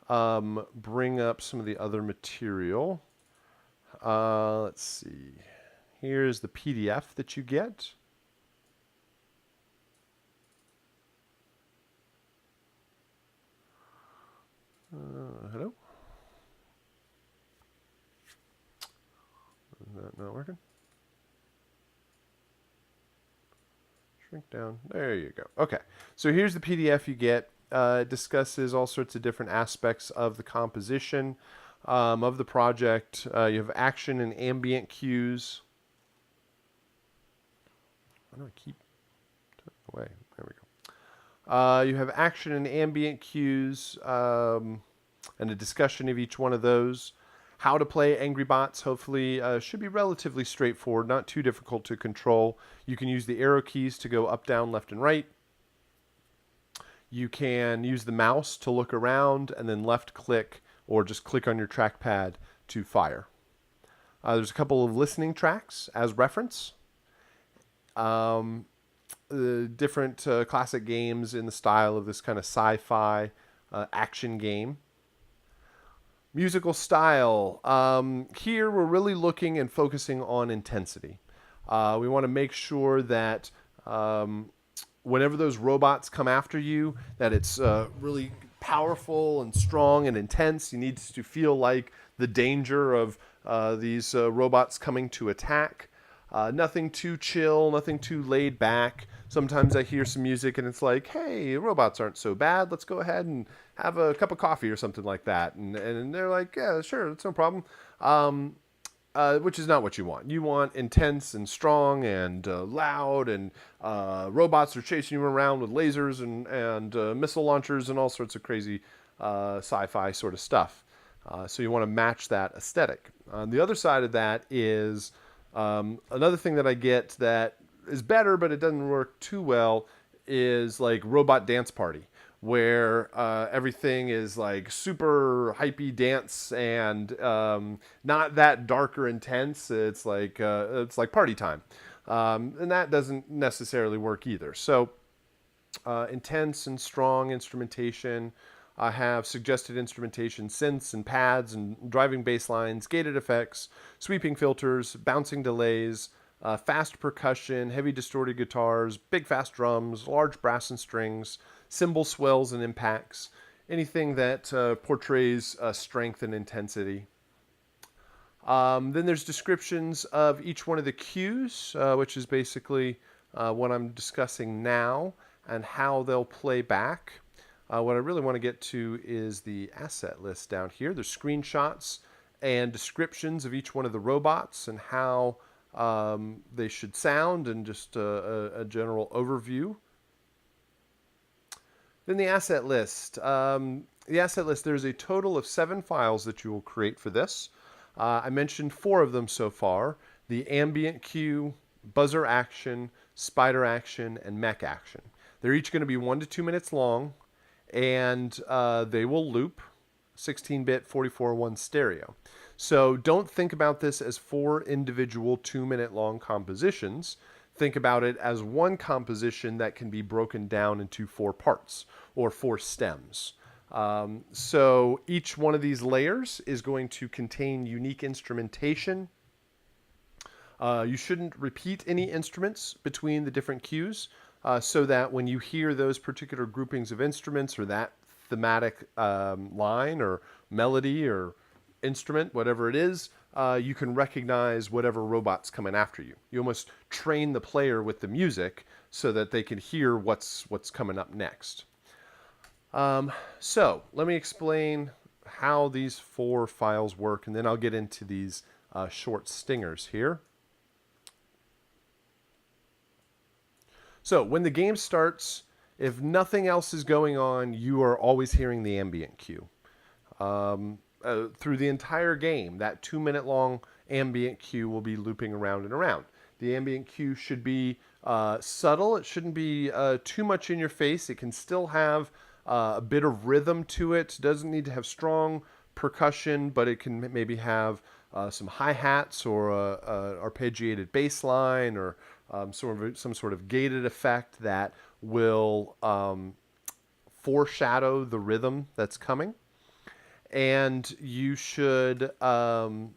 bring up some of the other material. Let's see. Here's the PDF that you get. Hello? Is that not working? Shrink down. There you go. Okay. So here's the PDF you get. It discusses all sorts of different aspects of the composition of the project. You have action and ambient cues. Why do I keep turning away? There we go. You have action and ambient cues and a discussion of each one of those. How to play Angry Bots, hopefully, should be relatively straightforward, not too difficult to control. You can use the arrow keys to go up, down, left, and right. You can use the mouse to look around and then left click or just click on your trackpad to fire. There's a couple of listening tracks as reference. different classic games in the style of this kind of sci-fi action game. Musical style. Here we're really looking and focusing on intensity. We want to make sure that whenever those robots come after you, that it's really powerful and strong and intense. You need to feel like the danger of these robots coming to attack. Nothing too chill, nothing too laid back. Sometimes I hear some music and it's like, hey, robots aren't so bad. Let's go ahead and have a cup of coffee or something like that. And they're like, yeah, sure, that's no problem. Which is not what you want. You want intense and strong and loud, and robots are chasing you around with lasers and missile launchers and all sorts of crazy sci-fi sort of stuff. So you want to match that aesthetic. On the other side of that is another thing that I get that is better, but it doesn't work too well, is like Robot Dance Party, where everything is like super hypey dance and not that dark or intense. It's like party time, and that doesn't necessarily work either. So intense and strong instrumentation. I have suggested instrumentation, synths and pads and driving bass lines, gated effects, sweeping filters, bouncing delays, fast percussion, heavy distorted guitars, big fast drums, large brass and strings, cymbal swells and impacts, anything that portrays strength and intensity. Then there's descriptions of each one of the cues, which is basically what I'm discussing now, and how they'll play back. What I really want to get to is the asset list down here. There's screenshots and descriptions of each one of the robots and how they should sound, and just a general overview. Then the asset list. There's a total of 7 files that you will create for this. I mentioned 4 of them so far: the ambient cue, buzzer action, spider action, and mech action. They're each going to be 1 to 2 minutes long, and they will loop 16-bit 44:1 stereo. So don't think about this as 4 individual 2-minute long compositions. Think about it as one composition that can be broken down into 4 parts or 4 stems. So each one of these layers is going to contain unique instrumentation. You shouldn't repeat any instruments between the different cues, so that when you hear those particular groupings of instruments or that thematic line or melody or instrument, whatever it is, you can recognize whatever robot's coming after you. You almost train the player with the music so that they can hear what's coming up next. So let me explain how these 4 files work, and then I'll get into these short stingers here. So when the game starts, if nothing else is going on, you are always hearing the ambient cue. Through the entire game, that 2-minute long ambient cue will be looping around and around. The ambient cue should be subtle. It shouldn't be too much in your face. It can still have a bit of rhythm to it. It doesn't need to have strong percussion, but it can maybe have some hi-hats or a arpeggiated bass line, or some sort of gated effect that will foreshadow the rhythm that's coming. And you should you want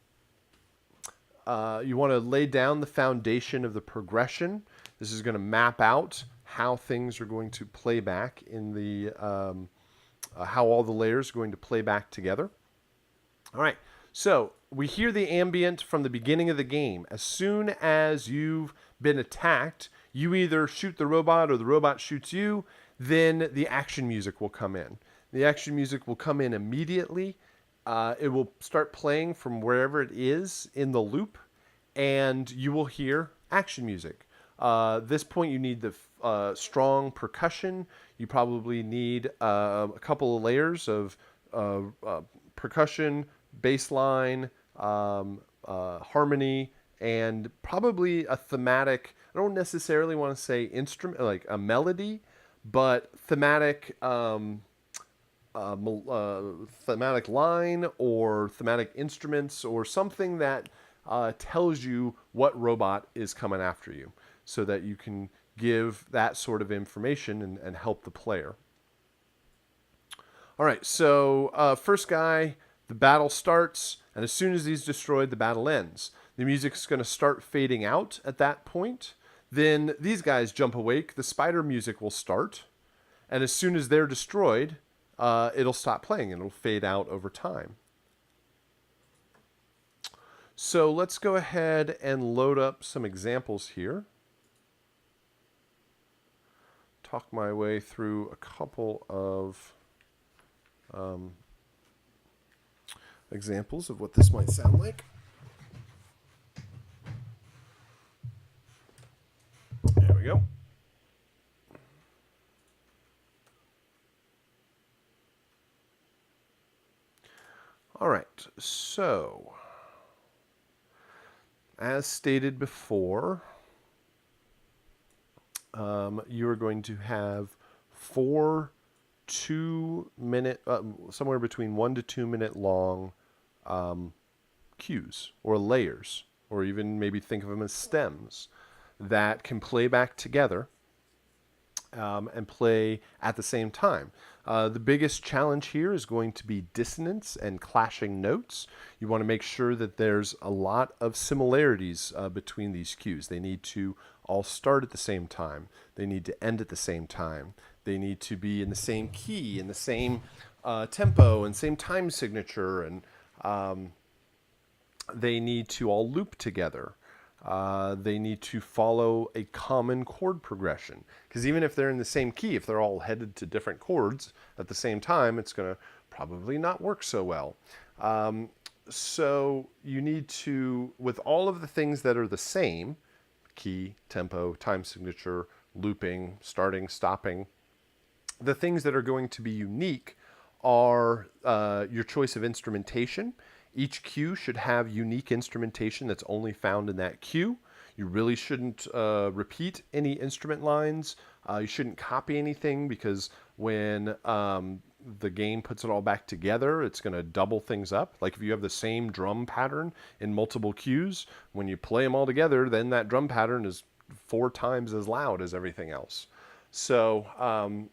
to lay down the foundation of the progression. This is going to map out how things are going to play back in the how all the layers are going to play back together. All right, so we hear the ambient from the beginning of the game. As soon as you've been attacked, you either shoot the robot or the robot shoots you, then the action music will come in. The action music will come in immediately. It will start playing from wherever it is in the loop, and you will hear action music. This point, you need the strong percussion. You probably need a couple of layers of percussion, bass line, harmony, and probably a thematic. I don't necessarily want to say instrument, like a melody, but thematic thematic line or thematic instruments, or something that tells you what robot is coming after you, so that you can give that sort of information and help the player. All right, so first guy, the battle starts, and as soon as he's destroyed, the battle ends. The music's going to start fading out at that point. Then these guys jump awake, the spider music will start, and as soon as they're destroyed, it'll stop playing and it'll fade out over time. So let's go ahead and load up some examples here. Talk my way through a couple of examples of what this might sound like. There we go. All right, so as stated before, you are going to have 4 2-minute, somewhere between 1 to 2 minute long cues or layers, or even maybe think of them as stems that can play back together and play at the same time. The biggest challenge here is going to be dissonance and clashing notes. You want to make sure that there's a lot of similarities between these cues. They need to all start at the same time. They need to end at the same time. They need to be in the same key, in the same tempo and same time signature, and they need to all loop together. They need to follow a common chord progression, because even if they're in the same key, if they're all headed to different chords at the same time, it's going to probably not work so well. So you need to, with all of the things that are the same, key, tempo, time signature, looping, starting, stopping, the things that are going to be unique are your choice of instrumentation. Each cue should have unique instrumentation that's only found in that cue. You really shouldn't repeat any instrument lines. You shouldn't copy anything, because when the game puts it all back together, it's going to double things up. Like if you have the same drum pattern in multiple cues, when you play them all together, then that drum pattern is 4 times as loud as everything else. So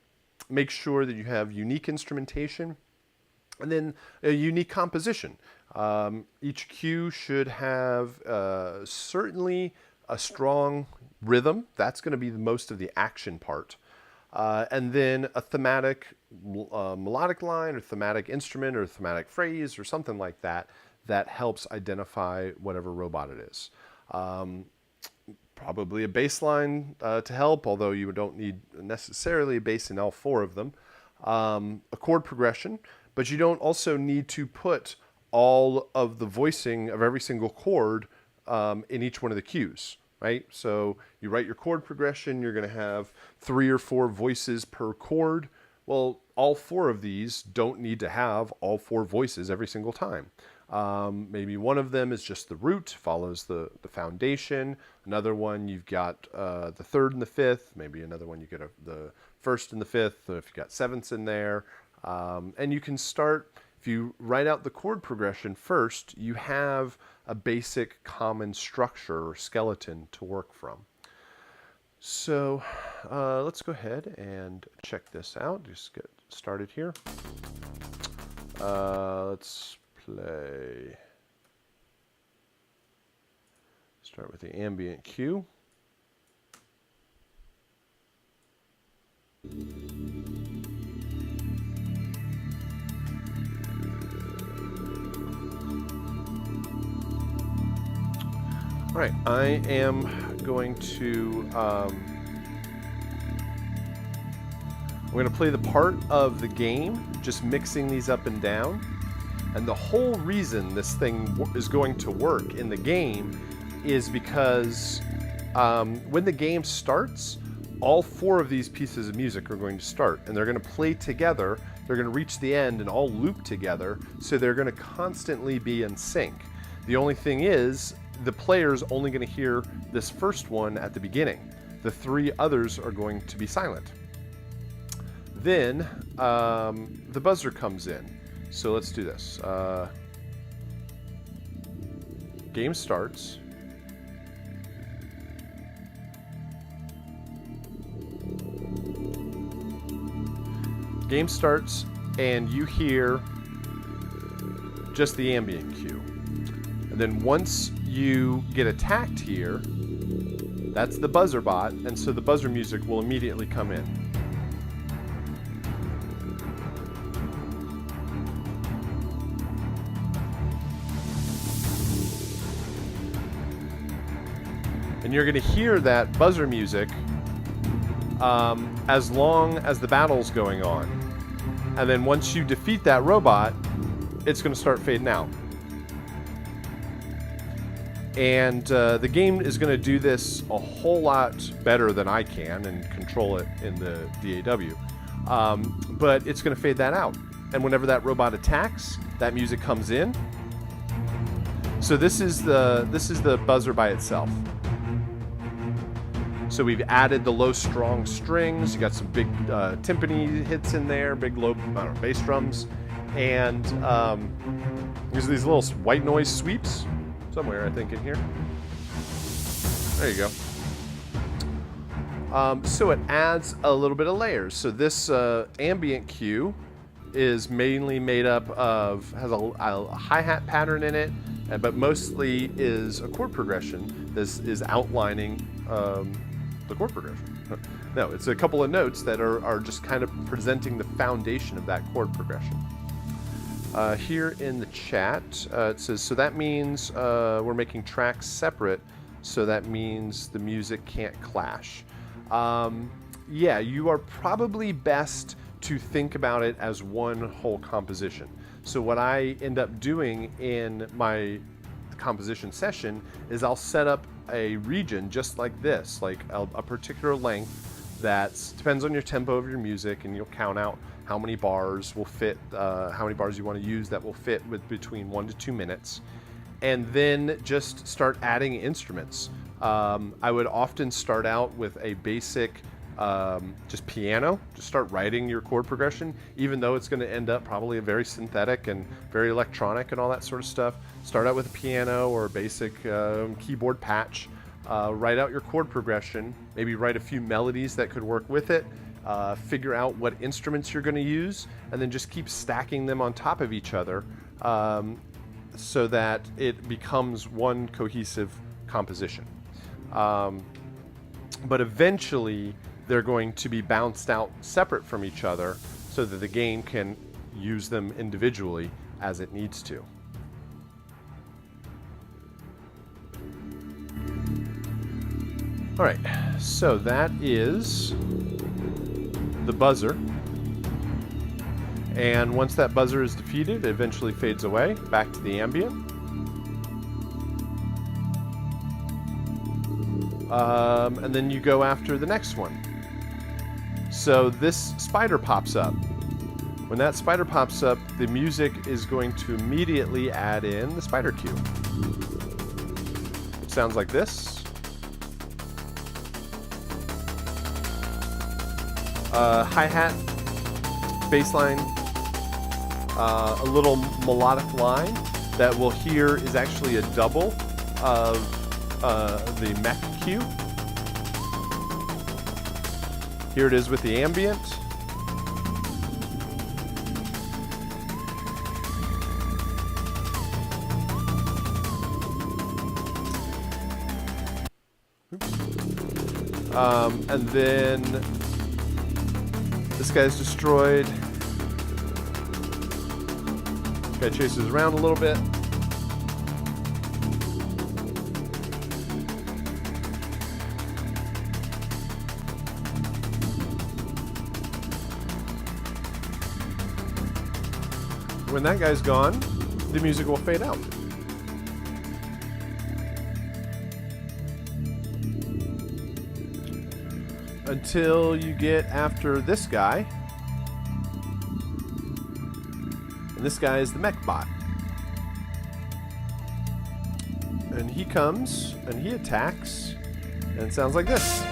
make sure that you have unique instrumentation, and then a unique composition. Each cue should have certainly a strong rhythm. That's going to be most of the action part. And then a thematic melodic line, or thematic instrument, or thematic phrase, or something like that, that helps identify whatever robot it is. Probably a bass line to help, although you don't need necessarily a bass in all 4 of them. A chord progression, but you don't also need to put all of the voicing of every single chord in each one of the cues, right? So you write your chord progression, you're going to have 3 or 4 voices per chord. Well, all 4 of these don't need to have all 4 voices every single time. Maybe one of them is just the root, follows the foundation. Another one, you've got the 3rd and the 5th. Maybe another one, you get the 1st and the 5th, if you've got 7ths in there. And you can start, if you write out the chord progression first, you have a basic common structure or skeleton to work from. So let's go ahead and check this out. Just get started here. Let's play. Start with the ambient cue. All right, I am going to I'm going to play the part of the game, just mixing these up and down. And the whole reason this thing is going to work in the game is because when the game starts, all 4 of these pieces of music are going to start, and they're going to play together. They're going to reach the end and all loop together, so they're going to constantly be in sync. The only thing is, the player's only going to hear this first one at the beginning. The 3 others are going to be silent. Then the buzzer comes in. So let's do this. game starts. Game starts, and you hear just the ambient cue. And then once you get attacked here, that's the buzzer bot, and so the buzzer music will immediately come in. And you're going to hear that buzzer music as long as the battle's going on. And then once you defeat that robot, it's going to start fading out. And the game is going to do this a whole lot better than I can and control it in the DAW. But it's going to fade that out. And whenever that robot attacks, that music comes in. So this is the buzzer by itself. So we've added the low strong strings. You got some big timpani hits in there, big low bass drums, and there's these little white noise sweeps somewhere, I think, in here. There you go. So it adds a little bit of layers. So this ambient cue is mainly made up of, has a hi-hat pattern in it, but mostly is a chord progression. This is outlining the chord progression. No, it's a couple of notes that are just kind of presenting the foundation of that chord progression. Here in the chat, it says, so that means we're making tracks separate, so that means the music can't clash. Yeah, you are probably best to think about it as one whole composition. So what I end up doing in my composition session is I'll set up a region just like this, like a particular length that depends on your tempo of your music, and you'll count out how many bars will fit, how many bars you want to use that will fit with between 1 to 2 minutes, and then just start adding instruments. I would often start out with a basic just piano. Just start writing your chord progression, even though it's going to end up probably very synthetic and very electronic and all that sort of stuff. Start out with a piano or a basic keyboard patch. Write out your chord progression, maybe write a few melodies that could work with it, figure out what instruments you're going to use, and then just keep stacking them on top of each other so that it becomes one cohesive composition. But eventually they're going to be bounced out separate from each other so that the game can use them individually as it needs to. All right, so that is the buzzer. And once that buzzer is defeated, it eventually fades away back to the ambient. And then you go after the next one. So this spider pops up. When that spider pops up, the music is going to immediately add in the spider cue. It sounds like this. Hi-hat, bass line, a little melodic line that we'll hear is actually a double of the mech cue. Here it is with the ambient. And then this guy's destroyed. This guy chases around a little bit. When that guy's gone, the music will fade out. Until you get after this guy. And this guy is the mech bot. And he comes and he attacks, and it sounds like this.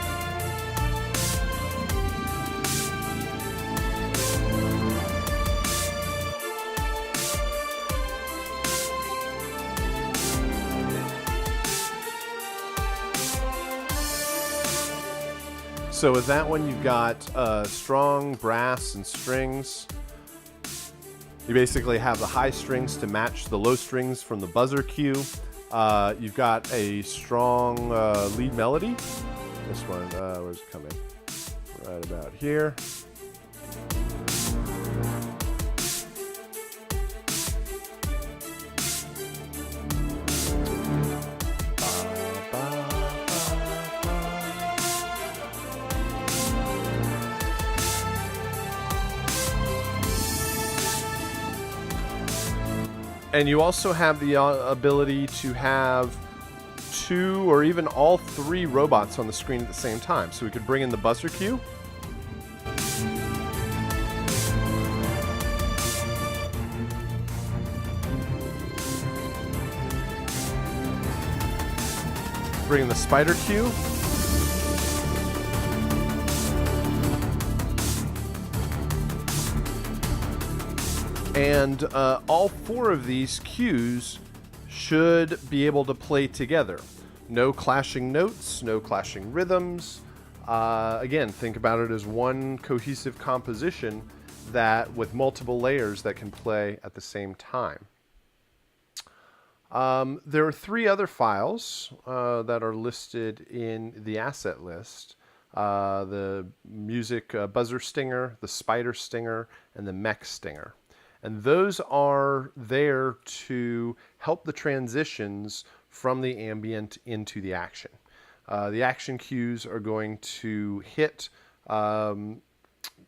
So with that one, you've got strong brass and strings. You basically have the high strings to match the low strings from the buzzer cue. You've got a strong lead melody. This one, where's it coming? Right about here. And you also have the ability to have 2 or even all 3 robots on the screen at the same time. So we could bring in the buzzer cue. Bring in the spider cue. And all 4 of these cues should be able to play together. No clashing notes, no clashing rhythms. Again, think about it as one cohesive composition that with multiple layers that can play at the same time. There are 3 other files that are listed in the asset list. The music buzzer stinger, the spider stinger, and the mech stinger. And those are there to help the transitions from the ambient into the action. The action cues are going to hit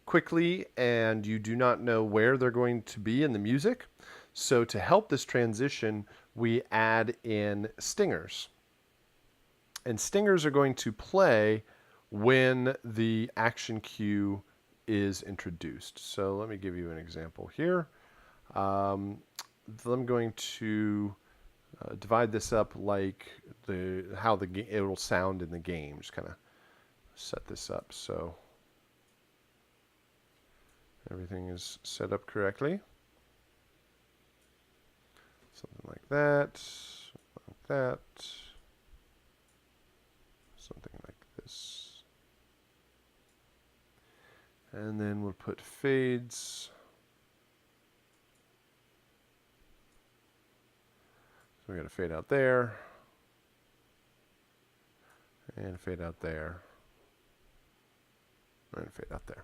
quickly, and you do not know where they're going to be in the music. So to help this transition, we add in stingers. And stingers are going to play when the action cue is introduced. So let me give you an example here. I'm going to divide this up like how it will sound in the game. Just kind of set this up so everything is set up correctly. Something like that, something like this. And then we'll put fades. So we got a fade out there, and fade out there, and fade out there.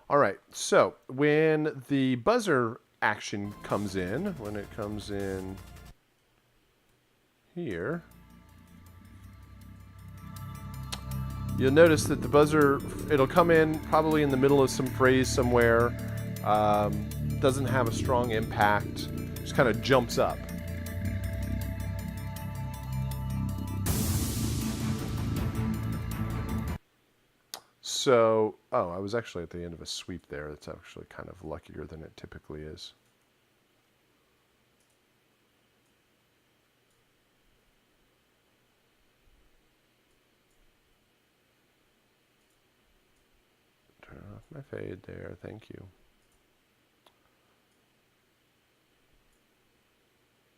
All right, so when the buzzer action comes in, when it comes in here, you'll notice that the buzzer, it'll come in probably in the middle of some phrase somewhere, doesn't have a strong impact, just kind of jumps up. So, oh, I was actually at the end of a sweep there. That's actually kind of luckier than it typically is. Turn off my fade there. Thank you.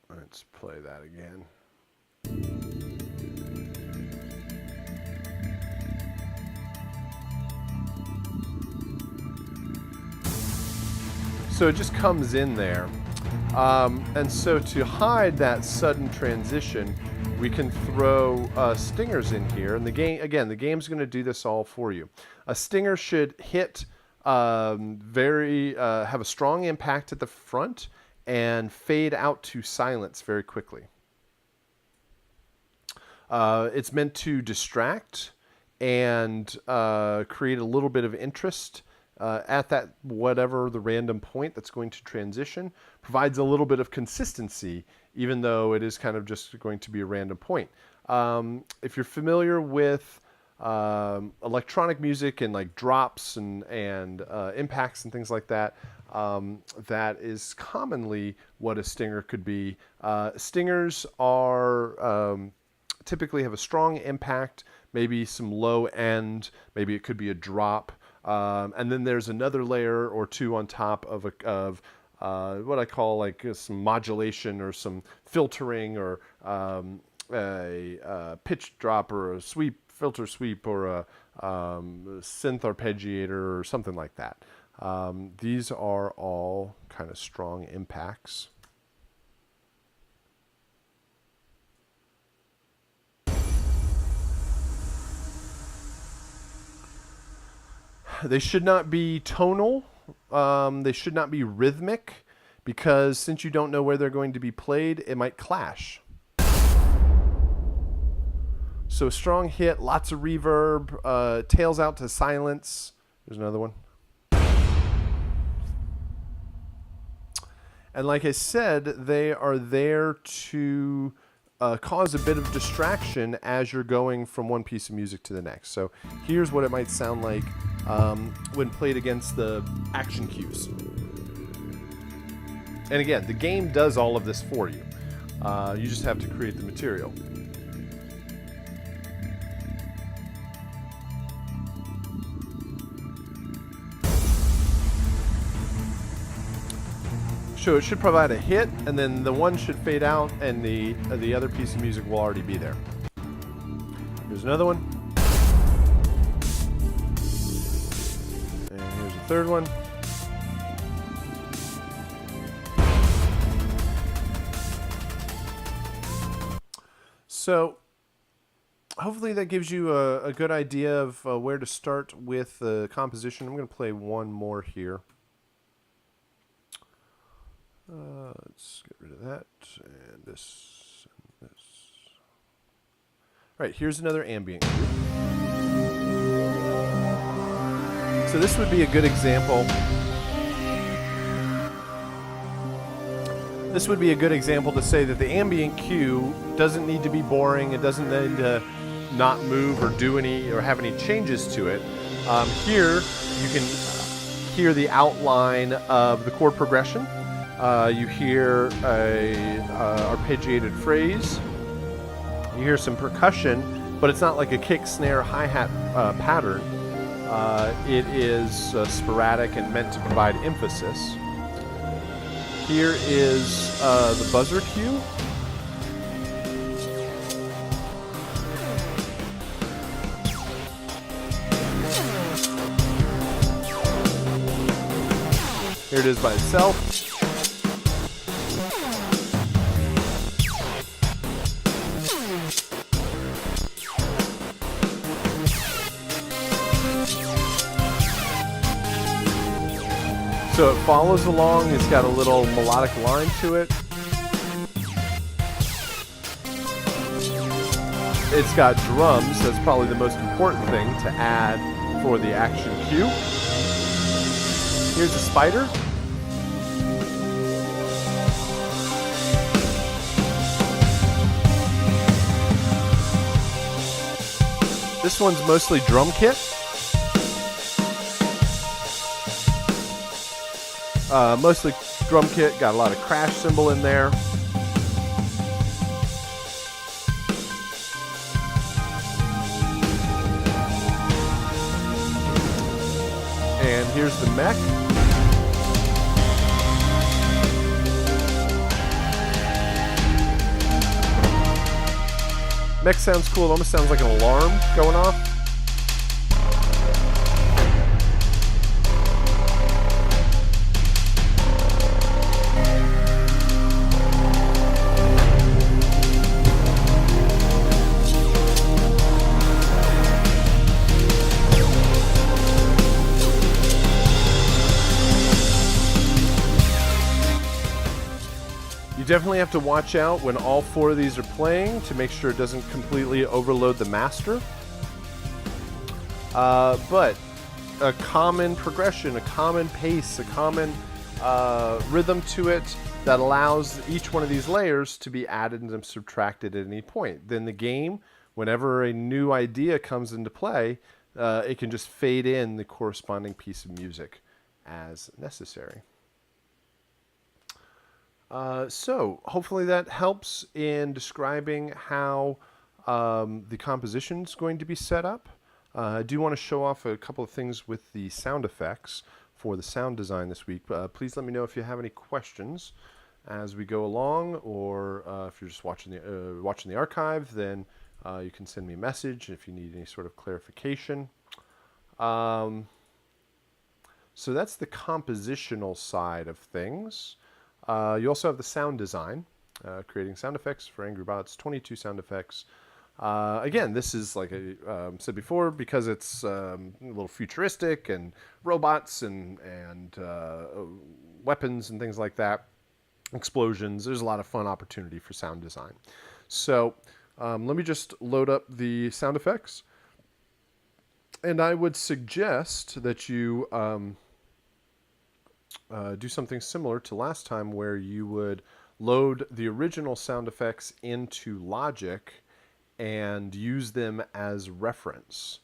Let's play that again. So it just comes in there. And so to hide that sudden transition, we can throw stingers in here. And the game, again, the game's going to do this all for you. A stinger should hit have a strong impact at the front and fade out to silence very quickly. It's meant to distract and create a little bit of interest at that whatever the random point that's going to transition. Provides a little bit of consistency, even though it is kind of just going to be a random point. If you're familiar with electronic music and like drops and impacts and things like that, that is commonly what a stinger could be. Stingers are typically have a strong impact, maybe some low end, maybe it could be a drop. And then there's another layer or two on top of what I call like some modulation or some filtering or a pitch drop or a sweep filter sweep or a synth arpeggiator or something like that. These are all kind of strong impacts. They should not be tonal. They should not be rhythmic, because since you don't know where they're going to be played, it might clash. So strong hit, lots of reverb, tails out to silence. There's another one. And like I said, they are there to cause a bit of distraction as you're going from one piece of music to the next. So here's what it might sound like when played against the action cues. And again, the game does all of this for you. You just have to create the material. So it should provide a hit, and then the one should fade out, and the other piece of music will already be there. Here's another one. And here's a third one. So hopefully that gives you a good idea of where to start with the composition. I'm going to play one more here. Let's get rid of that, and this, and this. All right, here's another ambient cue. So this would be a good example. This would be a good example to say that the ambient cue doesn't need to be boring. It doesn't need to not move or do any or have any changes to it. Here you can hear the outline of the chord progression. You hear a arpeggiated phrase. You hear some percussion, but it's not like a kick, snare, hi-hat pattern. It is sporadic and meant to provide emphasis. Here is the buzzer cue. Here it is by itself. So it follows along. It's got a little melodic line to it. It's got drums. That's probably the most important thing to add for the action cue. Here's a spider. This one's mostly drum kit. Mostly drum kit, got a lot of crash cymbal in there. And here's the mech. Mech sounds cool. It almost sounds like an alarm going off. You definitely have to watch out when all four of these are playing to make sure it doesn't completely overload the master. But a common progression, a common pace, a common rhythm to it that allows each one of these layers to be added and subtracted at any point. Then the game, whenever a new idea comes into play, it can just fade in the corresponding piece of music as necessary. So hopefully that helps in describing how the composition is going to be set up. I do want to show off a couple of things with the sound effects for the sound design this week. Please let me know if you have any questions as we go along, or if you're just watching the archive, then You can send me a message if you need any sort of clarification. So that's the compositional side of things. You also have the sound design, creating sound effects for Angry Bots, 22 sound effects. Again, this is like I said before, because it's a little futuristic and robots and weapons and things like that, explosions. There's a lot of fun opportunity for sound design. So let me just load up the sound effects. And I would suggest that you do something similar to last time, where you would load the original sound effects into Logic and use them as reference.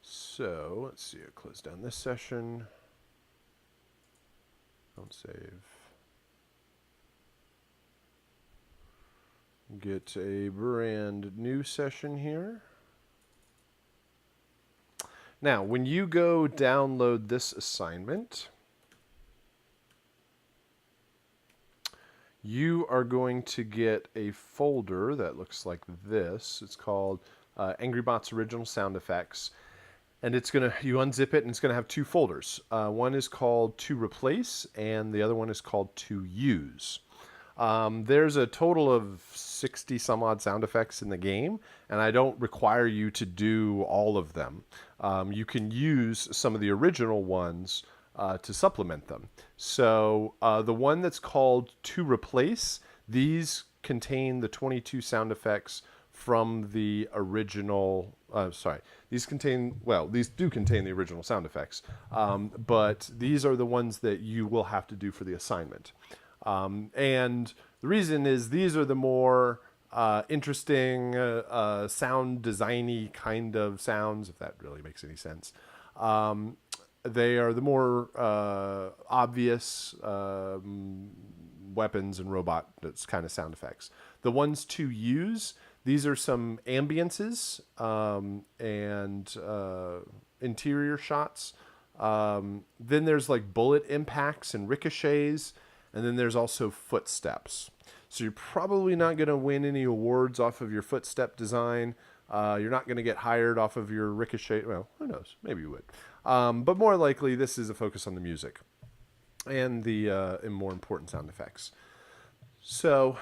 So let's see, I'll close down this session. Don't save. Get a brand new session here. Now, when you go download this assignment, you are going to get a folder that looks like this. It's called Angry Bots Original Sound Effects. And it's going to, you unzip it, and it's going to have two folders. One is called To Replace, and the other one is called To Use. There's a total of 60 some odd sound effects in the game, and I don't require you to do all of them. You can use some of the original ones to supplement them. So the one that's called To Replace, these contain the 22 sound effects from the original, these do contain the original sound effects, but these are the ones that you will have to do for the assignment. And the reason is these are the more interesting sound designy kind of sounds, if that really makes any sense. They are the more obvious weapons and robot kind of sound effects. The ones to use, these are some ambiances and interior shots. Then there's like bullet impacts and ricochets, and then there's also footsteps. So you're probably not going to win any awards off of your footstep design. You're not going to get hired off of your ricochet. Well, who knows? Maybe you would. But more likely, this is a focus on the music and the and more important sound effects. So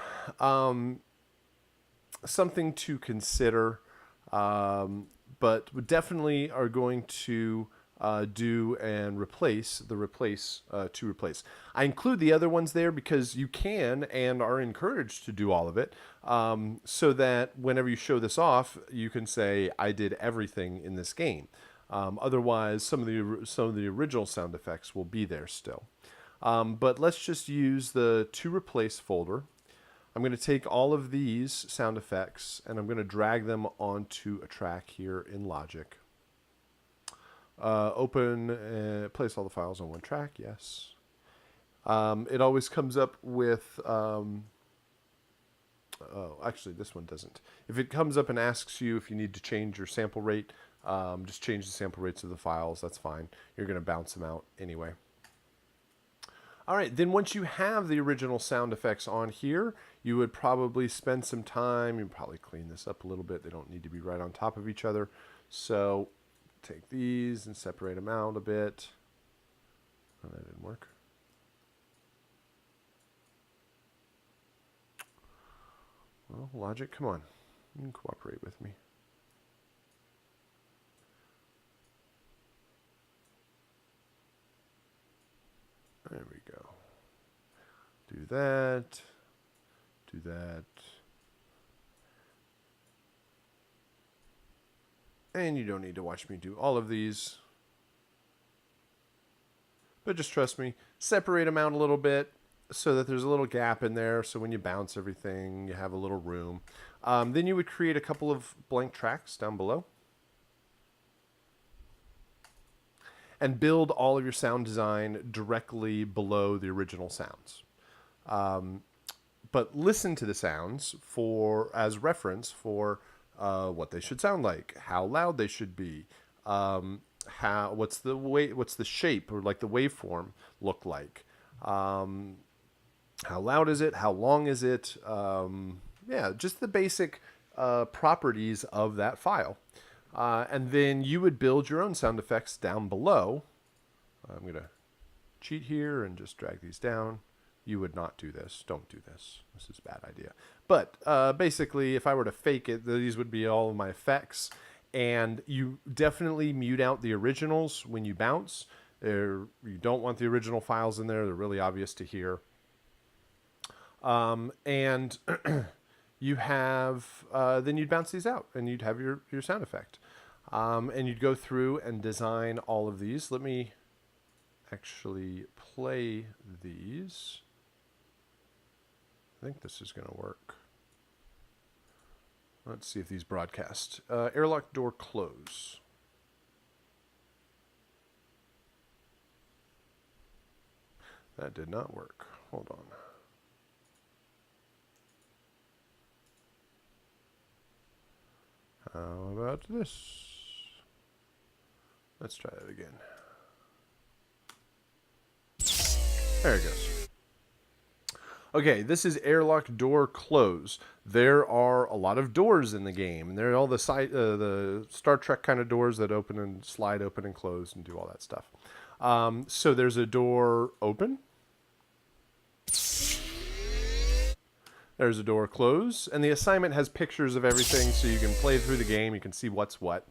something to consider, but we definitely are going to do and replace the to replace. I include the other ones there because you can and are encouraged to do all of it, so that whenever you show this off, you can say, I did everything in this game. Otherwise, some of the original sound effects will be there still. But let's just use the To Replace folder. I'm going to take all of these sound effects and I'm going to drag them onto a track here in Logic. Open, place all the files on one track, yes. It always comes up with, actually this one doesn't. If it comes up and asks you if you need to change your sample rate, just change the sample rates of the files, that's fine. You're going to bounce them out anyway. All right, then once you have the original sound effects on here, you would probably spend some time, you'd probably clean this up a little bit. They don't need to be right on top of each other. So take these and separate them out a bit. Oh, that didn't work. Well, Logic, come on. You can cooperate with me. There we go. Do that. Do that. And you don't need to watch me do all of these. But just trust me, separate them out a little bit so that there's a little gap in there, so when you bounce everything, you have a little room. Then you would create a couple of blank tracks down below. And build all of your sound design directly below the original sounds. But listen to the sounds as reference for what they should sound like, how loud they should be, what's the shape or like the waveform look like, how loud is it, how long is it, yeah, just the basic properties of that file. And then you would build your own sound effects down below. I'm going to cheat here and just drag these down. You would not do this. Don't do this. This is a bad idea. But basically, if I were to fake it, these would be all of my effects. And you definitely mute out the originals when you bounce. You don't want the original files in there. They're really obvious to hear. And you have, then you'd bounce these out and you'd have your sound effect. And you'd go through and design all of these. Let me actually play these. I think this is going to work. Let's see if these broadcast. Airlock door close. That did not work. Hold on. How about this? Let's try that again. There it goes. Okay, this is airlock door close. There are a lot of doors in the game. There are all the Star Trek kind of doors that open and slide open and close and do all that stuff. So there's a door open. There's a door close. And the assignment has pictures of everything so you can play through the game. You can see what's what.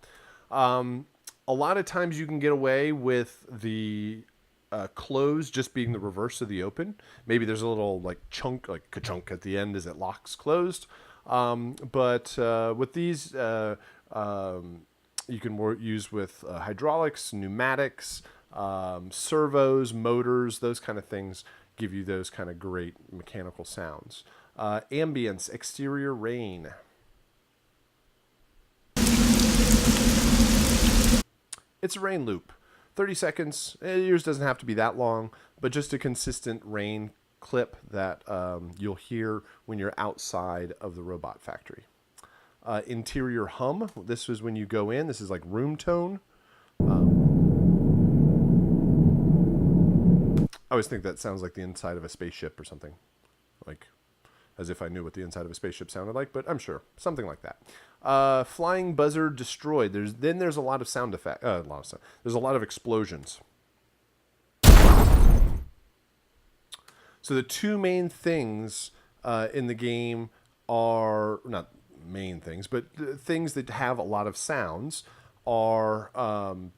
A lot of times you can get away with the close just being the reverse of the open. Maybe there's a little like chunk, like ka-chunk at the end as it locks closed. But with these, you can use with hydraulics, pneumatics, servos, motors, those kind of things give you those kind of great mechanical sounds. Ambience, exterior rain. It's a rain loop. 30 seconds. Yours doesn't have to be that long, but just a consistent rain clip that you'll hear when you're outside of the robot factory. Interior hum. This is when you go in. This is like room tone. I always think that sounds like the inside of a spaceship or something. Like, as if I knew what the inside of a spaceship sounded like, but I'm sure. Something like that. Flying buzzer destroyed. There's a lot of sound effect. There's a lot of explosions. So the two main things in the game are not main things, but things that have a lot of sounds are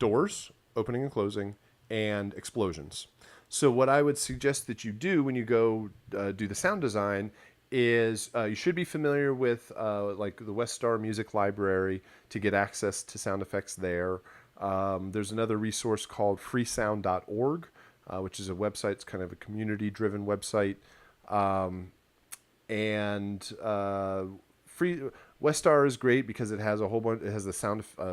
doors opening and closing and explosions. So what I would suggest that you do when you go do the sound design is you should be familiar with like the Westar Music Library to get access to sound effects there. There's another resource called freesound.org, which is a website. It's kind of a community-driven website. Westar is great because it has a whole bunch. It has the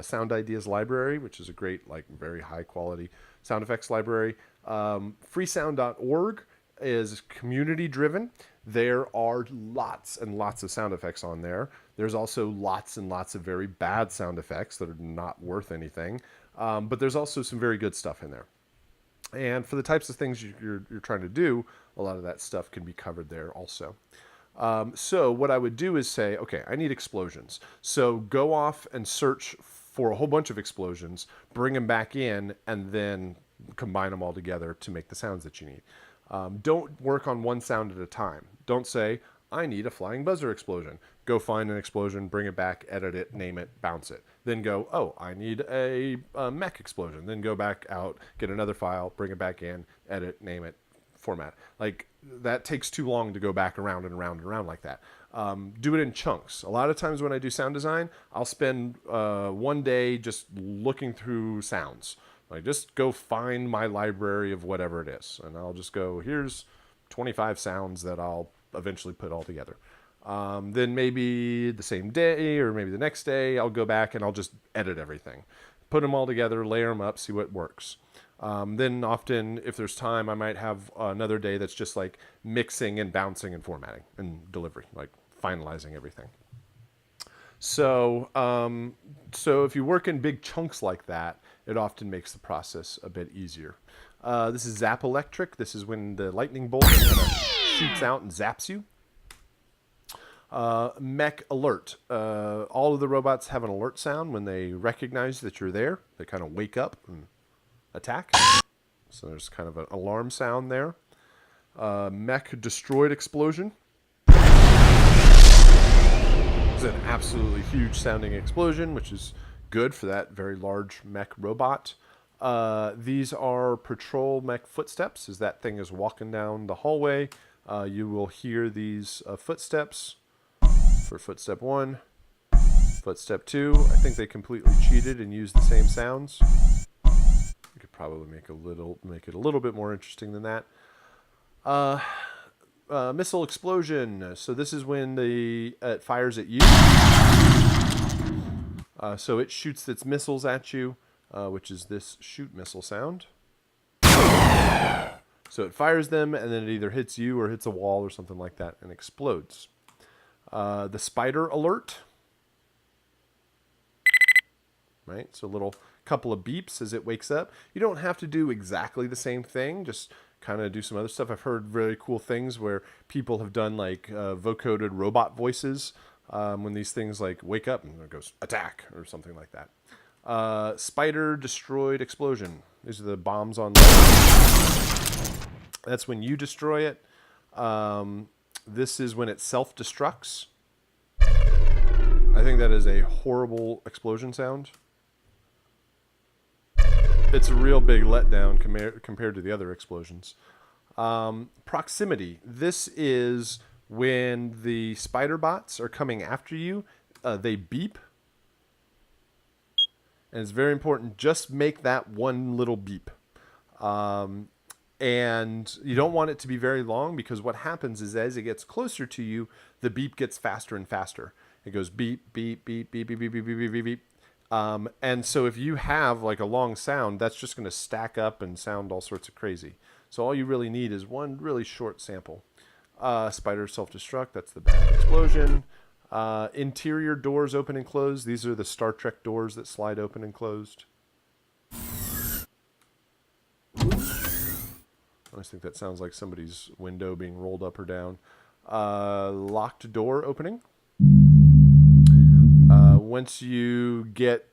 sound ideas library, which is a great, like, very high quality sound effects library. Freesound.org is community driven. There are lots and lots of sound effects on there. There's also lots and lots of very bad sound effects that are not worth anything. But there's also some very good stuff in there. And for the types of things you're trying to do, a lot of that stuff can be covered there also. So what I would do is say, okay, I need explosions. So go off and search for a whole bunch of explosions, bring them back in, and then combine them all together to make the sounds that you need. Don't work on one sound at a time. Don't say, I need a flying buzzer explosion. Go find an explosion, bring it back, edit it, name it, bounce it. Then go, oh, I need a mech explosion. Then go back out, get another file, bring it back in, edit, name it, format. Like, that takes too long to go back around and around and around like that. Do it in chunks. A lot of times when I do sound design, I'll spend one day just looking through sounds. Like, just go find my library of whatever it is. And I'll just go, here's 25 sounds that I'll eventually put all together. Then maybe the same day or maybe the next day, I'll go back and I'll just edit everything. Put them all together, layer them up, see what works. Then often, if there's time, I might have another day that's just like mixing and bouncing and formatting and delivery, like finalizing everything. So if you work in big chunks like that, it often makes the process a bit easier. This is zap electric. This is when the lightning bolt kind of shoots out and zaps you. Mech alert. All of the robots have an alert sound when they recognize that you're there. They kind of wake up and attack. So there's kind of an alarm sound there. Mech destroyed explosion. It's an absolutely huge sounding explosion, which is good for that very large mech robot. These are patrol mech footsteps. As that thing is walking down the hallway, you will hear these footsteps for footstep 1, footstep 2. I think they completely cheated and used the same sounds. You could probably make it a little bit more interesting than that. Missile explosion. So this is when it fires at you. So it shoots its missiles at you, which is this shoot missile sound. So it fires them, and then it either hits you or hits a wall or something like that and explodes. The spider alert. Right? So a little couple of beeps as it wakes up. You don't have to do exactly the same thing. Just kind of do some other stuff. I've heard really cool things where people have done like vocoded robot voices when these things like wake up and it goes attack or something like that. Spider destroyed explosion. These are the bombs on the... That's when you destroy it. This is when it self-destructs. I think that is a horrible explosion sound. It's a real big letdown compared to the other explosions. Proximity. This is when the spider bots are coming after you. They beep. And it's very important. Just make that one little beep. And you don't want it to be very long, because what happens is as it gets closer to you, the beep gets faster and faster. It goes beep, beep, beep, beep, beep, beep, beep, beep, beep, beep, beep. And so if you have like a long sound, that's just going to stack up and sound all sorts of crazy. So all you really need is one really short sample. Spider self-destruct, that's the bad explosion. Interior doors open and close. These are the Star Trek doors that slide open and closed. I always think that sounds like somebody's window being rolled up or down. Locked door opening. Once you get,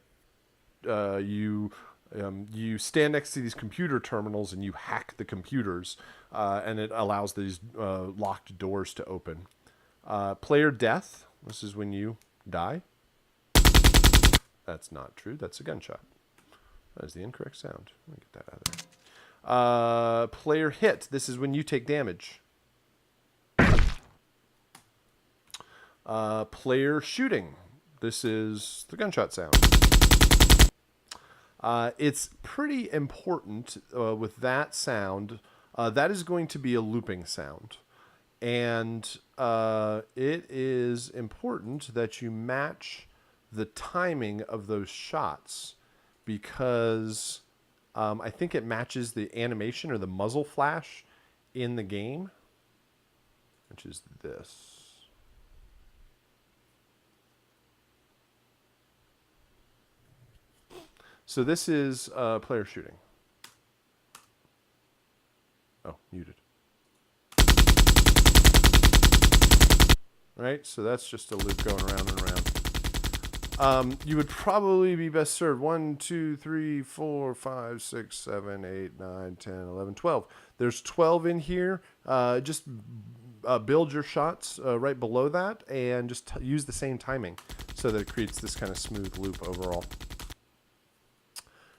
you stand next to these computer terminals and you hack the computers, and it allows these locked doors to open. Player death. This is when you die. That's not true. That's a gunshot. That is the incorrect sound. Let me get that out of there. Player hit. This is when you take damage. Player shooting. This is the gunshot sound. It's pretty important with that sound. That is going to be a looping sound. And it is important that you match the timing of those shots, because I think it matches the animation or the muzzle flash in the game, which is this. So this is player shooting. Oh, muted. Right, so that's just a loop going around and around. You would probably be best served 1, 2, 3, 4, 5, 6, 7, 8, 9, 10, 11, 12. There's 12 in here. Just build your shots right below that and just use the same timing so that it creates this kind of smooth loop overall.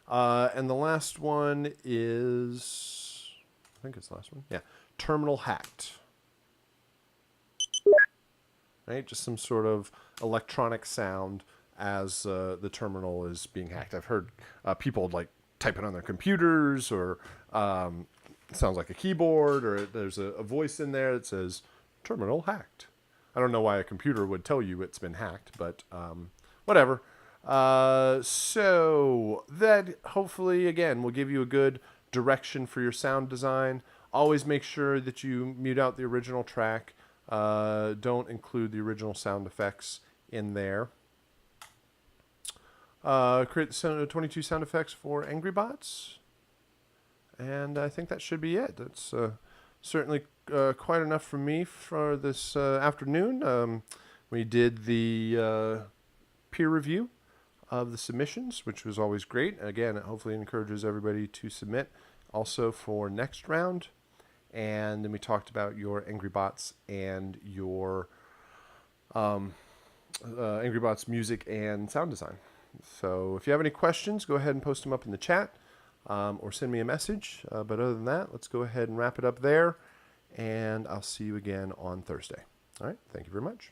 And the last one is, I think it's the last one. Yeah, terminal hacked. Right, just some sort of electronic sound as the terminal is being hacked. I've heard people like typing on their computers, or it sounds like a keyboard, or there's a voice in there that says terminal hacked. I don't know why a computer would tell you it's been hacked, but whatever. So that hopefully, again, will give you a good direction for your sound design. Always make sure that you mute out the original track. Don't include the original sound effects in there. Create the 22 sound effects for Angry Bots. And I think that should be it. That's certainly quite enough for me for this afternoon. We did the peer review of the submissions, which was always great. Again, it hopefully encourages everybody to submit also for next round. And then we talked about your Angry Bots and your Angry Bots music and sound design. So if you have any questions, go ahead and post them up in the chat or send me a message. But other than that, let's go ahead and wrap it up there. And I'll see you again on Thursday. All right. Thank you very much.